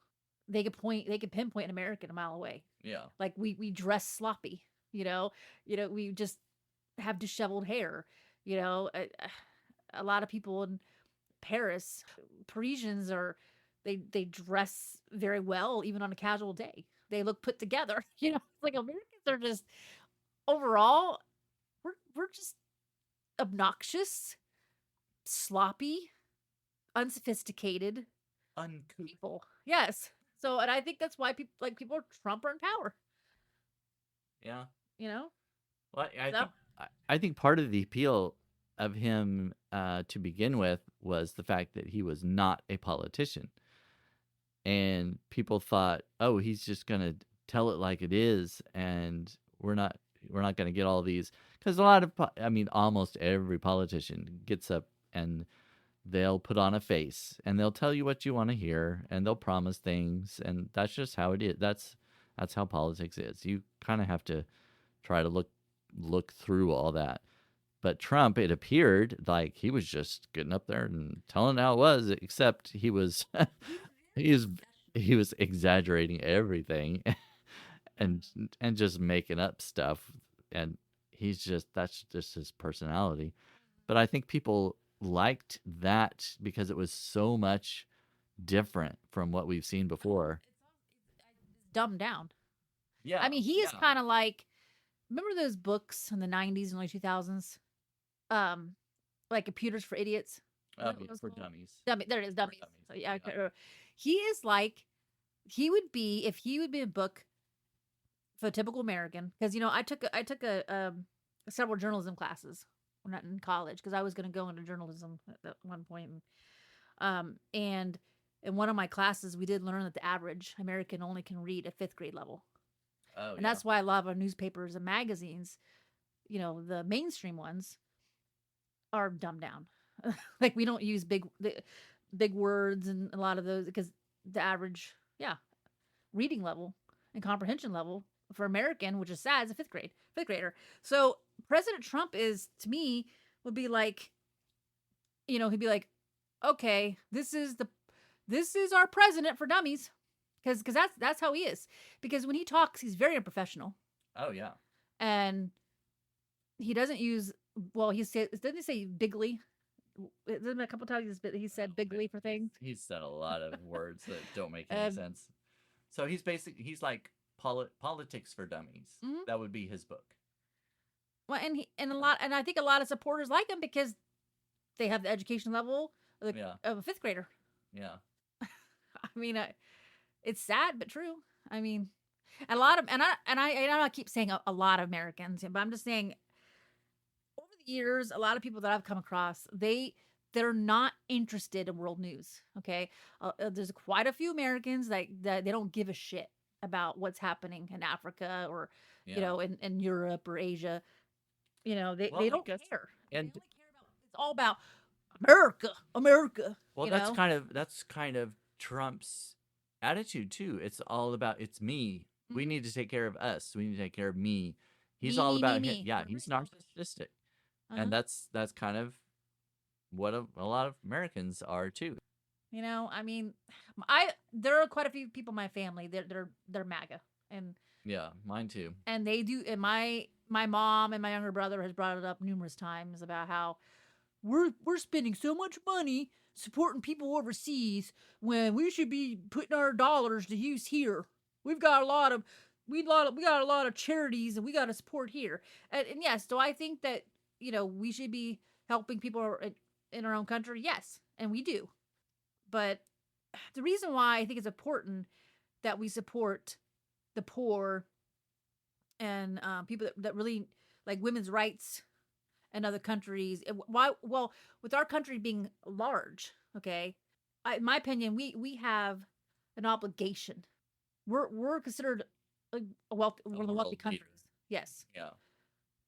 Speaker 2: they could pinpoint an American a mile away.
Speaker 1: Yeah.
Speaker 2: Like we dress sloppy, we just have disheveled hair, a lot of people in Parisians are they dress very well even on a casual day. They look put together, like Americans are just overall we're just obnoxious, sloppy, unsophisticated
Speaker 1: Uncouth.
Speaker 2: people. Yes. So, and I think that's why people Trump are in power.
Speaker 1: Yeah.
Speaker 2: You know.
Speaker 1: Well,
Speaker 2: So
Speaker 1: I think part of the appeal of him to begin with was the fact that he was not a politician, and people thought, oh, he's just gonna tell it like it is, and we're not gonna get all these because a lot of I mean almost every politician gets up and they'll put on a face and they'll tell you what you want to hear and they'll promise things, and that's just how it is. That's how politics is. You kind of have to try to look through all that. But Trump, it appeared like he was just getting up there and telling how it was, except he was he was he was exaggerating everything and and just making up stuff, and that's just his personality. But I think people liked that because it was so much different from what we've seen before.
Speaker 2: dumbed down. I
Speaker 1: Yeah,
Speaker 2: mean, he is
Speaker 1: yeah.
Speaker 2: kind of like remember those books in the '90s and early 2000s, um, like Computers for Idiots. Is that what it was
Speaker 1: For
Speaker 2: called?
Speaker 1: dummies.
Speaker 2: There it is,
Speaker 1: For
Speaker 2: dummies.
Speaker 1: dummies.
Speaker 2: So, yeah,
Speaker 1: Yeah.
Speaker 2: he is like he would be if he would be a book for a typical American because I took several journalism classes when not in college because I was going to go into journalism at one point and in one of my classes we did learn that the average American only can read at fifth grade level,
Speaker 1: Oh
Speaker 2: and
Speaker 1: yeah.
Speaker 2: that's why a lot of our newspapers and magazines, the mainstream ones, are dumbed down. Like we don't use big words and a lot of those because the average reading level and comprehension level for American, which is sad, is a fifth grader. So President Trump is to me would be like, he'd be like, okay, this is our president for dummies, because that's how he is. Because when he talks, he's very unprofessional,
Speaker 1: Oh yeah.
Speaker 2: and he doesn't use, well, he said, didn't he say bigly? There's been a couple times he said bigly for things.
Speaker 1: He's said a lot of words that don't make any
Speaker 2: And
Speaker 1: sense. So he's like politics for dummies.
Speaker 2: mhm.
Speaker 1: That would be his book.
Speaker 2: Well, and I think a lot of supporters like him because they have the education level
Speaker 1: Yeah.
Speaker 2: of a fifth grader.
Speaker 1: Yeah.
Speaker 2: I mean, it's sad but true. I mean, a lot of, and I keep saying a lot of Americans, but I'm just saying over the years, a lot of people that I've come across, they're not interested in world news. Okay, there's quite a few Americans that they don't give a shit about what's happening in Africa or
Speaker 1: Yeah.
Speaker 2: in Europe or Asia.
Speaker 1: Well,
Speaker 2: They
Speaker 1: I
Speaker 2: don't
Speaker 1: guess,
Speaker 2: care. They
Speaker 1: and
Speaker 2: only care about, it's all about America, America.
Speaker 1: well, that's kind of Trump's attitude too. It's all about it's me. We
Speaker 2: Mhm.
Speaker 1: need to take care of us. We need to take care of me. He's
Speaker 2: Me,
Speaker 1: all
Speaker 2: me, me,
Speaker 1: about him.
Speaker 2: me.
Speaker 1: Yeah,
Speaker 2: They're
Speaker 1: he's
Speaker 2: very selfish.
Speaker 1: narcissistic, and
Speaker 2: Uh-huh.
Speaker 1: that's kind of what a lot of Americans are too.
Speaker 2: I mean, I there are quite a few people in my family. They're MAGA, and
Speaker 1: Yeah, mine too.
Speaker 2: they do. And my mom and my younger brother has brought it up numerous times about how we're spending so much money supporting people overseas when we should be putting our dollars to use here. We've got a lot of we got a lot of charities and we got to support here. And yes, do I think that we should be helping people in our own country? Yes, and we do. But the reason why I think it's important that we support the poor and people that really like women's rights in other countries. Why? Well, with our country being large, okay, in my opinion, we have an obligation. We're considered
Speaker 1: A
Speaker 2: one of the wealthy
Speaker 1: world leader.
Speaker 2: countries. Yes,
Speaker 1: Yeah,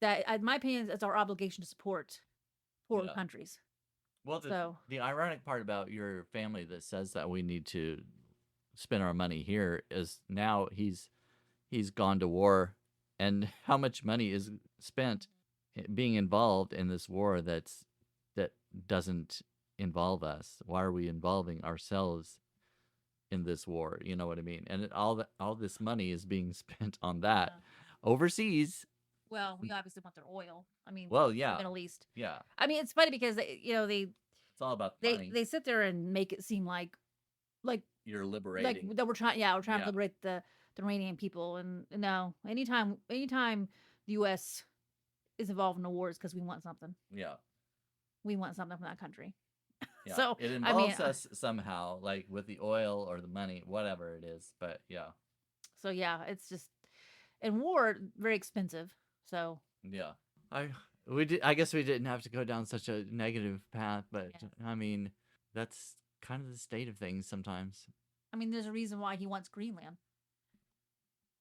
Speaker 2: that in my opinion, it's our obligation to support poor
Speaker 1: yeah.
Speaker 2: countries.
Speaker 1: Well,
Speaker 2: So
Speaker 1: the ironic part about your family that says that we need to spend our money here is now he's gone to war, and how much money is spent being involved in this war that doesn't involve us. Why are we involving ourselves in this war? You know what I mean? And all this money is being spent on that
Speaker 2: yeah.
Speaker 1: overseas.
Speaker 2: Well, we obviously want their oil. I mean,
Speaker 1: Well,
Speaker 2: the
Speaker 1: yeah,
Speaker 2: Middle East.
Speaker 1: yeah.
Speaker 2: I mean, it's funny because
Speaker 1: It's all about the money.
Speaker 2: they sit there and make it seem like
Speaker 1: You're
Speaker 2: like
Speaker 1: liberating.
Speaker 2: that we're trying to
Speaker 1: Yeah,
Speaker 2: liberate the Iranian people. And no, anytime the U.S. is involved in the wars because
Speaker 1: yeah.
Speaker 2: we want something from that country.
Speaker 1: Yeah,
Speaker 2: So
Speaker 1: it
Speaker 2: I mean,
Speaker 1: involves us somehow, like with the oil or the money, whatever it is. But yeah,
Speaker 2: so yeah, it's just, and war very expensive. So
Speaker 1: yeah. I we did. I guess we didn't have to go down such a negative path, but
Speaker 2: yes,
Speaker 1: I mean, that's kind of the state of things sometimes.
Speaker 2: I mean, there's a reason why he wants Greenland.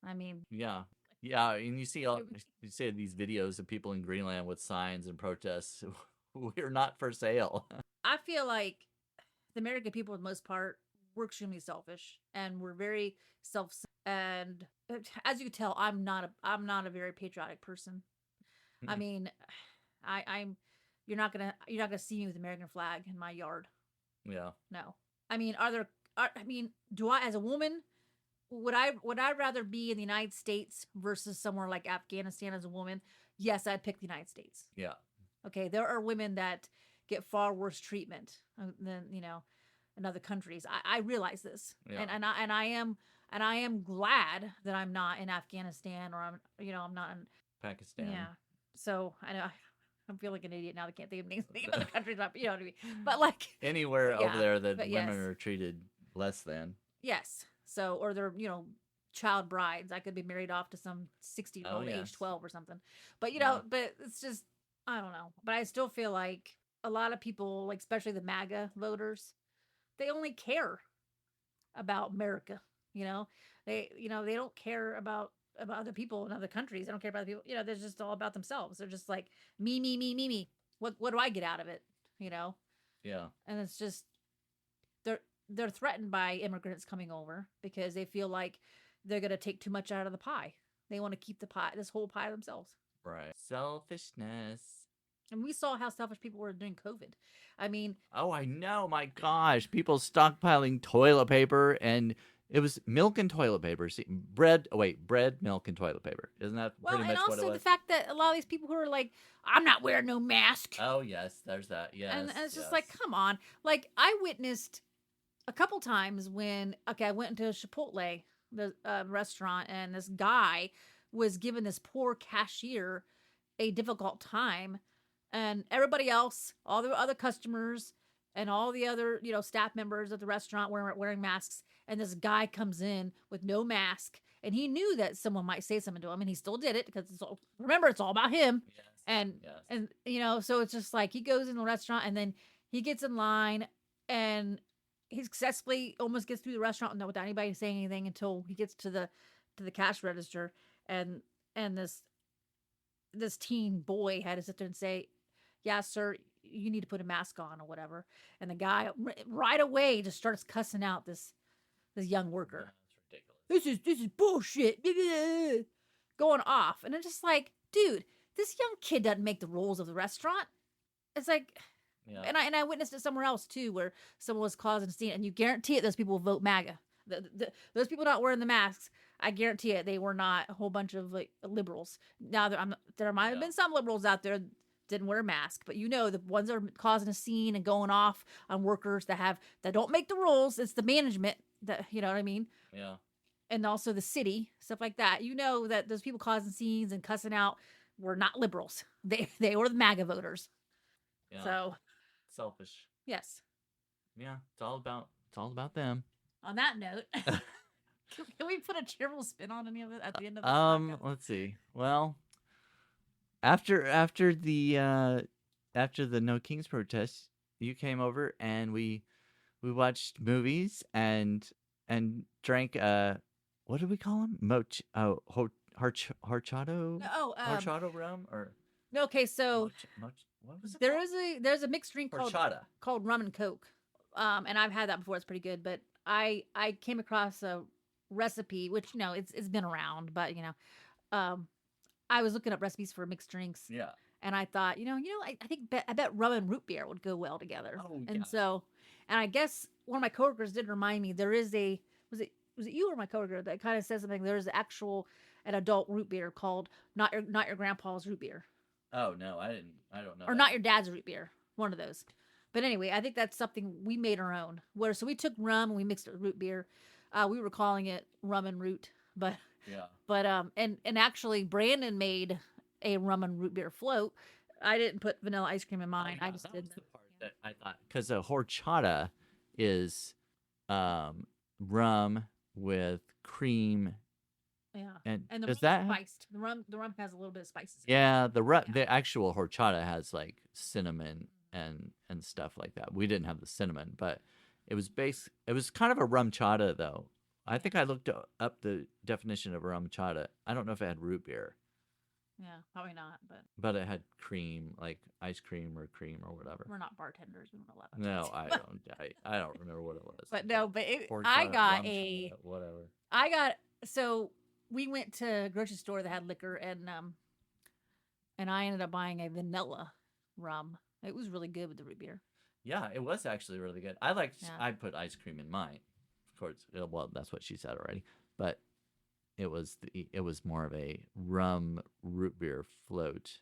Speaker 2: I mean,
Speaker 1: Yeah, yeah. And
Speaker 2: it would-
Speaker 1: you see these videos of people in Greenland with signs and protests. We're not for sale.
Speaker 2: I feel like the American people, for the most part, we're extremely selfish and we're very self. And as you can tell, I'm not a very patriotic person. I mean, I'm you're not gonna see me with the American flag in my yard.
Speaker 1: Yeah,
Speaker 2: No. I mean, I mean, do I as a woman would I rather be in the United States versus somewhere like Afghanistan as a woman? Yes, I'd pick the United States.
Speaker 1: yeah,
Speaker 2: Okay, there are women that get far worse treatment than in other countries. I realize this,
Speaker 1: yeah.
Speaker 2: and I am glad that I'm not in Afghanistan or I'm not in,
Speaker 1: Pakistan.
Speaker 2: yeah. So I know I'm feeling like an idiot now. I can't think of names of other countries. You know what I mean? But like
Speaker 1: Anywhere over
Speaker 2: yeah,
Speaker 1: there that
Speaker 2: but
Speaker 1: women
Speaker 2: yes,
Speaker 1: are treated less than.
Speaker 2: yes. So or they're child brides. I could be married off to some 60-year
Speaker 1: Oh
Speaker 2: old age
Speaker 1: yes.
Speaker 2: 12 or something. But
Speaker 1: Yeah.
Speaker 2: but it's just I don't know. But I still feel like a lot of people, like especially the MAGA voters, they only care about America. They don't care about other people in other countries. They don't care about the people. They're just all about themselves. They're just like me, me, me, me, me. What do I get out of it?
Speaker 1: Yeah.
Speaker 2: And it's just they're threatened by immigrants coming over because they feel like they're gonna take too much out of the pie. They want to keep the pie, this whole pie themselves.
Speaker 1: Right. Selfishness.
Speaker 2: And we saw how selfish people were during COVID. I mean,
Speaker 1: Oh, I know. My gosh, people stockpiling toilet paper, and it was milk and toilet paper. See, bread. Oh wait, bread, milk, and toilet paper. Isn't that
Speaker 2: well,
Speaker 1: pretty
Speaker 2: and
Speaker 1: much what it
Speaker 2: also the
Speaker 1: was?
Speaker 2: fact that a lot of these people who are like, I'm not wearing no mask.
Speaker 1: Oh yes, there's that.
Speaker 2: And
Speaker 1: Yes,
Speaker 2: it's just
Speaker 1: yes.
Speaker 2: like, come on. Like, I witnessed a couple times when, okay, I went into Chipotle, the restaurant, and this guy was giving this poor cashier a difficult time, and everybody else, all the other customers and all the other staff members of the restaurant wearing masks, and this guy comes in with no mask, and he knew that someone might say something to him, and he still did it because remember, it's all about him.
Speaker 1: Yes,
Speaker 2: and
Speaker 1: yes.
Speaker 2: and so it's just like he goes in the restaurant, and then he gets in line, and he successfully almost gets through the restaurant without anybody saying anything until he gets to the cash register, and this teen boy had to sit there and say, "Yeah, sir, you need to put a mask on or whatever." And the guy right away just starts cussing out this young
Speaker 1: Yeah,
Speaker 2: worker.
Speaker 1: it's ridiculous.
Speaker 2: This is bullshit. Going off, and I'm just like, dude, this young kid doesn't make the rules of the restaurant. It's like,
Speaker 1: Yeah.
Speaker 2: and I witnessed it somewhere else too, where someone was causing a scene, and you guarantee it, those people will vote MAGA. Those people not wearing the masks, I guarantee it, they were not a whole bunch of like liberals. Now there might have
Speaker 1: Yeah.
Speaker 2: been some liberals out there didn't wear a mask, but the ones that are causing a scene and going off on workers that don't make the rules. It's the management that you know what I mean,
Speaker 1: Yeah.
Speaker 2: and also the city stuff like that. You know that those people causing scenes and cussing out were not liberals. They were the MAGA voters.
Speaker 1: Yeah.
Speaker 2: So
Speaker 1: Selfish.
Speaker 2: yes.
Speaker 1: Yeah. It's all about them.
Speaker 2: On that note, can we put a cheerful spin on any of it at the end of this podcast?
Speaker 1: Let's see. Well, after the No Kings protest, you came over and we watched movies and drank what do we call them? Horchado
Speaker 2: Oh,
Speaker 1: horchado rum or
Speaker 2: okay. So
Speaker 1: what was it
Speaker 2: there
Speaker 1: called?
Speaker 2: is there's a mixed drink
Speaker 1: Horchata.
Speaker 2: called rum and coke, and I've had that before. It's pretty good. But I came across a recipe, which it's been around, but I was looking up recipes for mixed drinks,
Speaker 1: Yeah.
Speaker 2: and I thought, I think I bet rum and root beer would go well together.
Speaker 1: Oh yeah.
Speaker 2: And so, and I guess one of my coworkers did remind me there is a was it you or my coworker that kind of says something? There's actual an adult root beer called not your grandpa's root beer,
Speaker 1: Oh no, I didn't. I don't know
Speaker 2: or
Speaker 1: that.
Speaker 2: not your dad's root beer, one of those. But anyway, I think that's something we made our own. Where so we took rum and we mixed it with root beer. We were calling it rum and root, but
Speaker 1: Yeah.
Speaker 2: and actually Brandon made a rum and root beer float. I didn't put vanilla ice cream in mine.
Speaker 1: Oh,
Speaker 2: I
Speaker 1: yeah,
Speaker 2: just
Speaker 1: that
Speaker 2: did
Speaker 1: was
Speaker 2: the
Speaker 1: the part that I thought because a horchata is rum with cream
Speaker 2: yeah.
Speaker 1: and
Speaker 2: And the
Speaker 1: does
Speaker 2: rum's
Speaker 1: that have,
Speaker 2: spiced. The rum has a little bit of spices.
Speaker 1: yeah
Speaker 2: Yeah.
Speaker 1: the actual horchata has like cinnamon and stuff like that. We didn't have the cinnamon, but it was kind of a rum chata though. I think I looked up the definition of rum chata. I don't know if it had root beer,
Speaker 2: Yeah, probably not,
Speaker 1: but it had cream, like ice cream or cream or whatever.
Speaker 2: we're not bartenders. We don't know that.
Speaker 1: No, I don't remember what it was.
Speaker 2: But no, but I
Speaker 1: Horchata,
Speaker 2: got
Speaker 1: rum
Speaker 2: a
Speaker 1: chata, whatever.
Speaker 2: I got so we went to a grocery store that had liquor, and I ended up buying a vanilla rum. It was really good with the root beer.
Speaker 1: Yeah, it was actually really good.
Speaker 2: Yeah.
Speaker 1: I put ice cream in mine. Of course, well, that's what she said already. But it was more of a rum root beer float,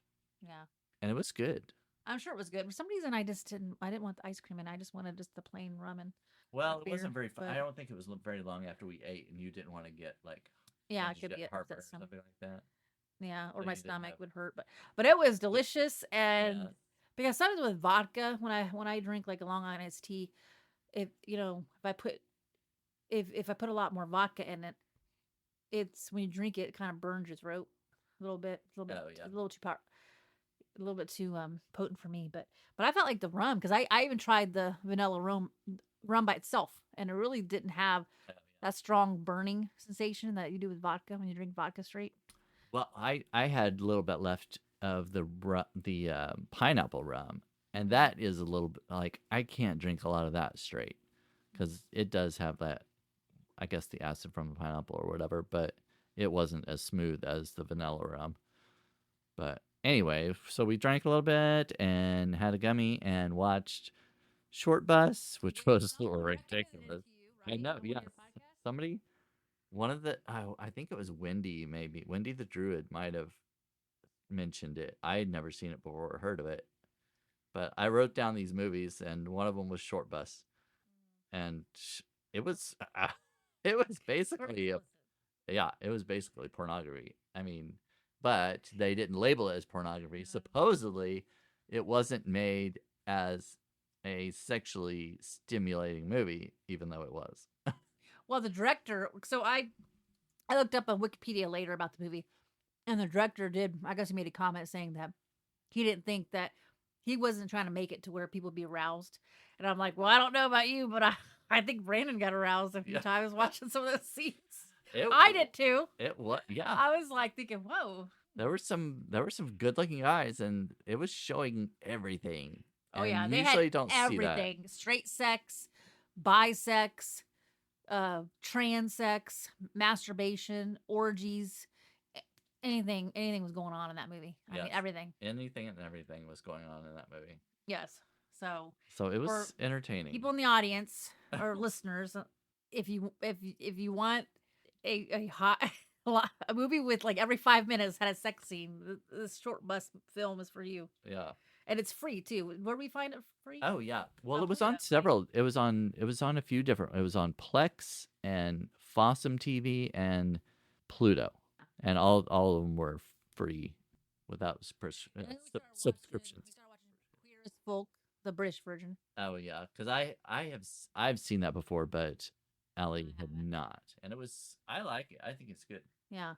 Speaker 2: Yeah.
Speaker 1: and it was good.
Speaker 2: I'm sure it was good. For some reason, I didn't want the ice cream, and I just wanted just the plain rum and
Speaker 1: Well, it
Speaker 2: beer,
Speaker 1: wasn't very fun.
Speaker 2: but-
Speaker 1: I don't think it was very long after we ate, and you didn't want to get like
Speaker 2: yeah,
Speaker 1: what
Speaker 2: it
Speaker 1: did you
Speaker 2: could
Speaker 1: get,
Speaker 2: be
Speaker 1: heartburn or
Speaker 2: some,
Speaker 1: something like that.
Speaker 2: yeah, or
Speaker 1: So
Speaker 2: my
Speaker 1: you didn't
Speaker 2: stomach
Speaker 1: have
Speaker 2: would hurt, but it was delicious, and
Speaker 1: Yeah.
Speaker 2: because sometimes with vodka, when I drink like a Long Island iced tea, if I put a lot more vodka in it, it's when you drink it, it kind of burns your throat
Speaker 1: Oh yeah.
Speaker 2: a little too a little bit too potent for me. But I felt like the rum because I even tried the vanilla rum by itself, and it really didn't have
Speaker 1: Oh, yeah.
Speaker 2: that strong burning sensation that you do with vodka when you drink vodka straight.
Speaker 1: Well, I had a little bit left of the pineapple rum, and that is a little bit like I can't drink a lot of that straight because it does have that, I guess, the acid from the pineapple or whatever, but it wasn't as smooth as the vanilla rum. But Anyway, so we drank a little bit and had a gummy and watched Shortbus, which was ridiculous. I know, yeah. Somebody, one of the, I think it was Wendy, maybe. Wendy the Druid might have mentioned it. I had never seen it before or heard of it. But I wrote down these movies, and one of them was Shortbus. And it was, it was basically yeah, it was basically pornography. I mean, but they didn't label it as pornography. Supposedly, it wasn't made as a sexually stimulating movie, even though it was.
Speaker 2: Well, the director. So I looked up on Wikipedia later about the movie, and the director did. I guess he made a comment saying that he didn't think that he wasn't trying to make it to where people be aroused. And I'm like, well, I don't know about you, but I think Brandon got aroused a few times watching some of those scenes. I did too.
Speaker 1: It was, yeah.
Speaker 2: I was like thinking, whoa.
Speaker 1: There were some good looking guys, and it was showing everything.
Speaker 2: Oh yeah,
Speaker 1: and
Speaker 2: they
Speaker 1: usually
Speaker 2: had
Speaker 1: don't
Speaker 2: everything:
Speaker 1: see that.
Speaker 2: straight sex, bisex, trans sex, masturbation, orgies, anything was going on in that movie. I mean, everything.
Speaker 1: Anything and everything was going on in that movie.
Speaker 2: Yes. So
Speaker 1: it was entertaining.
Speaker 2: People in the audience or listeners, if you want a hot a movie with like every 5 minutes had a sex scene, this Shortbus film is for you.
Speaker 1: Yeah.
Speaker 2: And it's free too. Where do we find it free?
Speaker 1: Oh yeah. Well, it was on several. It was on a few different. It was on Plex and Fossum TV and Pluto, and all of them were free without subscriptions.
Speaker 2: We started watching Queer as Folk, the British version.
Speaker 1: Oh yeah, because I've seen that before, but Allie had not, and it was, I like it. I think it's good.
Speaker 2: Yeah,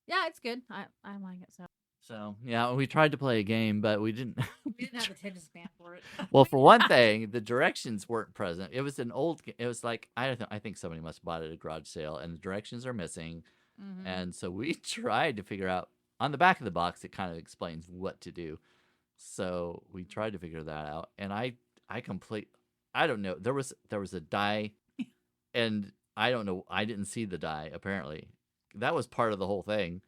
Speaker 2: yeah, it's good. I like it.
Speaker 1: So yeah, we tried to play a game, but we didn't.
Speaker 2: We didn't have the attention span for it.
Speaker 1: Well, for one thing, the directions weren't present. It was an old. It was like I think somebody must have bought it at a garage sale, and the directions are missing.
Speaker 2: Mm-hmm.
Speaker 1: And so we tried to figure out on the back of the box. It kind of explains what to do. So we tried to figure that out, and I don't know. There was a die, and I don't know. I didn't see the die. Apparently, that was part of the whole thing.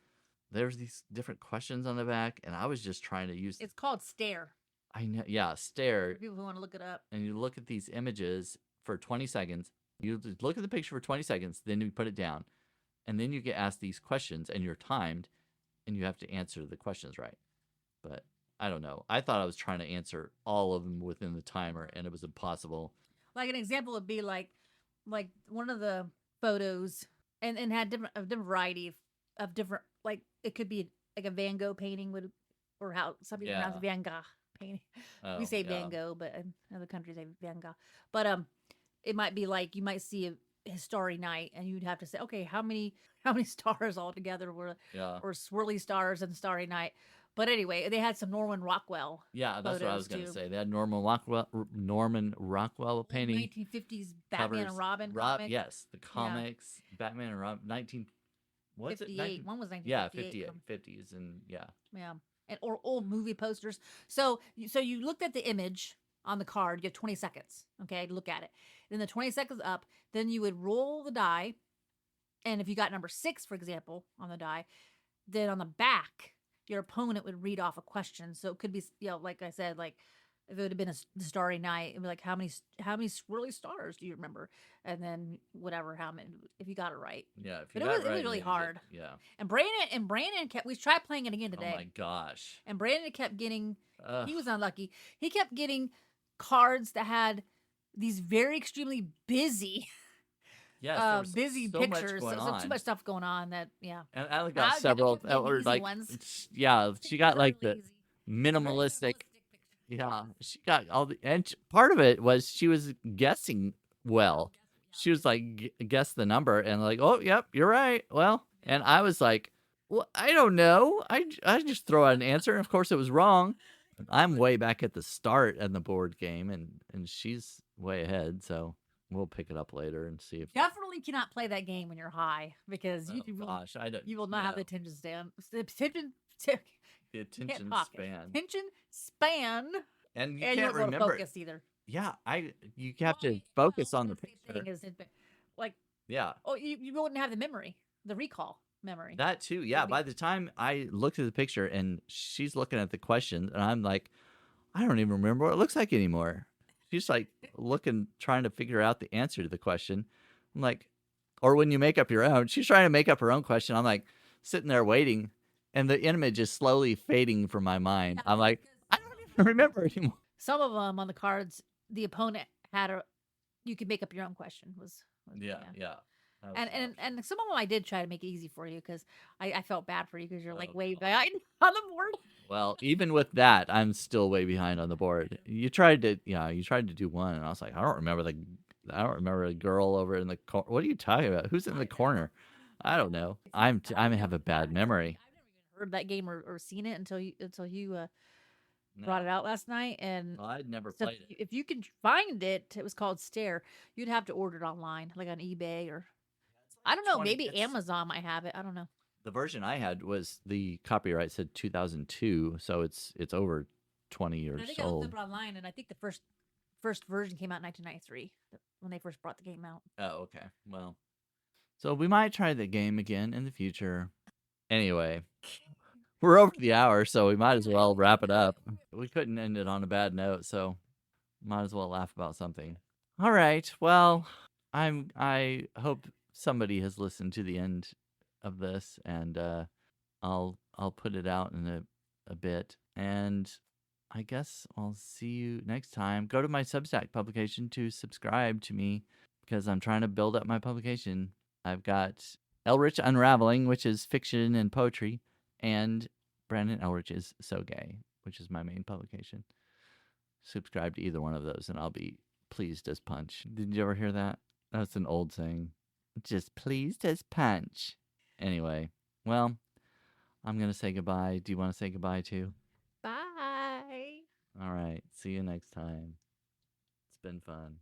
Speaker 1: There's these different questions on the back, and I was just trying to use.
Speaker 2: It's called Stare.
Speaker 1: I know, yeah, Stare.
Speaker 2: For people who want to look it up.
Speaker 1: And you look at these images for 20 seconds. You look at the picture for 20 seconds, then you put it down, and then you get asked these questions, and you're timed, and you have to answer the questions right. But I don't know. I thought I was trying to answer all of them within the timer, and it was impossible.
Speaker 2: Like an example would be like one of the photos, and had different variety of different, like it could be like a Van Gogh painting or how some people pronounce Van Gogh painting. We say Van Gogh, but in other countries say Van Gogh. But it might be like you might see a starry night, and you'd have to say, okay, how many stars altogether were or swirly stars in Starry Night. But anyway, they had some Norman Rockwell.
Speaker 1: Yeah, that's what I was going to say. They had Norman Rockwell painting.
Speaker 2: 1950s Batman and Robin.
Speaker 1: Yes, the comics, Batman and Robin,
Speaker 2: 58. One was 1958.
Speaker 1: Yeah, 58, 50s, and yeah.
Speaker 2: And or old movie posters. So you looked at the image on the card. You have 20 seconds, okay, to look at it. Then the 20 seconds up, then you would roll the die, and if you got number 6, for example, on the die, then on the back, your opponent would read off a question. So it could be, like I said, like if it would have been a starry night, it'd be like, how many swirly stars do you remember? And then whatever, how many, if you got it right.
Speaker 1: Yeah,
Speaker 2: it was really hard. And Brandon kept. We tried playing it again today.
Speaker 1: Oh my gosh!
Speaker 2: And Brandon kept getting. He was unlucky. He kept getting cards that had these very extremely busy.
Speaker 1: Yes,
Speaker 2: busy
Speaker 1: so
Speaker 2: pictures.
Speaker 1: Too
Speaker 2: much stuff going on that,
Speaker 1: And Allie got several that were like, ones. Yeah, she got like the minimalistic. Yeah, she got all the, and part of it was she was guessing well. She was like, guess the number, and like, oh, yep, you're right. Well, and I was like, well, I don't know. I just throw out an answer, and of course it was wrong. I'm way back at the start in the board game, and she's way ahead, so we'll pick it up later and see if.
Speaker 2: Definitely cannot play that game when you're high, because you will not have the attention span. The attention span.
Speaker 1: And you can't remember.
Speaker 2: Focus either.
Speaker 1: Yeah, you have to focus on the picture.
Speaker 2: Like, yeah. Oh, you wouldn't have the memory, the recall. memory.
Speaker 1: That too,
Speaker 2: It
Speaker 1: yeah.
Speaker 2: would be
Speaker 1: By the time I looked at the picture and she's looking at the question, and I'm like, I don't even remember what it looks like anymore. She's like looking, trying to figure out the answer to the question. I'm like, or when you make up your own, she's trying to make up her own question. I'm like sitting there waiting, and the image is slowly fading from my mind.
Speaker 2: yeah,
Speaker 1: I'm like,
Speaker 2: because
Speaker 1: I don't even remember anymore.
Speaker 2: some of them on the cards, the opponent had a you could make up your own question. Was
Speaker 1: Yeah,
Speaker 2: yeah.
Speaker 1: yeah. That was
Speaker 2: And,
Speaker 1: an
Speaker 2: and
Speaker 1: option.
Speaker 2: and some of them I did try to make it easy for you because I felt bad for you because you're like
Speaker 1: Oh
Speaker 2: way
Speaker 1: God.
Speaker 2: behind on the board.
Speaker 1: Well, even with that, I'm still way behind on the board. You tried to, yeah, you tried to do one, and I was like, I don't remember a girl over in the corner. What are you talking about? Who's in the corner? I don't know. I have a bad memory.
Speaker 2: I've never even heard that game or seen it until you brought
Speaker 1: No,
Speaker 2: it out last night. And
Speaker 1: well, I'd never
Speaker 2: so
Speaker 1: played it.
Speaker 2: if you can find it, it was called Stare. You'd have to order it online, like on eBay or I don't know,
Speaker 1: 20.
Speaker 2: maybe
Speaker 1: It's
Speaker 2: Amazon might have it. I don't know.
Speaker 1: the version I had was the copyright said 2002, so it's over 20
Speaker 2: And I
Speaker 1: years
Speaker 2: think I looked
Speaker 1: old.
Speaker 2: up it online, and I think the first version came out in 1993 when they first brought the game out.
Speaker 1: Oh, okay. Well, so we might try the game again in the future. Anyway, we're over the hour, so we might as well wrap it up. We couldn't end it on a bad note, so might as well laugh about something. All right. Well, I hope somebody has listened to the end of this, and I'll put it out in a bit, and I guess I'll see you next time. Go to my Substack publication to subscribe to me because I'm trying to build up my publication. I've got Elrich Unraveling, which is fiction and poetry, and Brandon Elrich's So Gay, which is my main publication. Subscribe to either one of those, and I'll be pleased as punch. Did you ever hear that? That's an old saying. Just pleased as punch. Anyway, well, I'm going to say goodbye. Do you want to say goodbye too?
Speaker 2: Bye.
Speaker 1: All right. See you next time. It's been fun.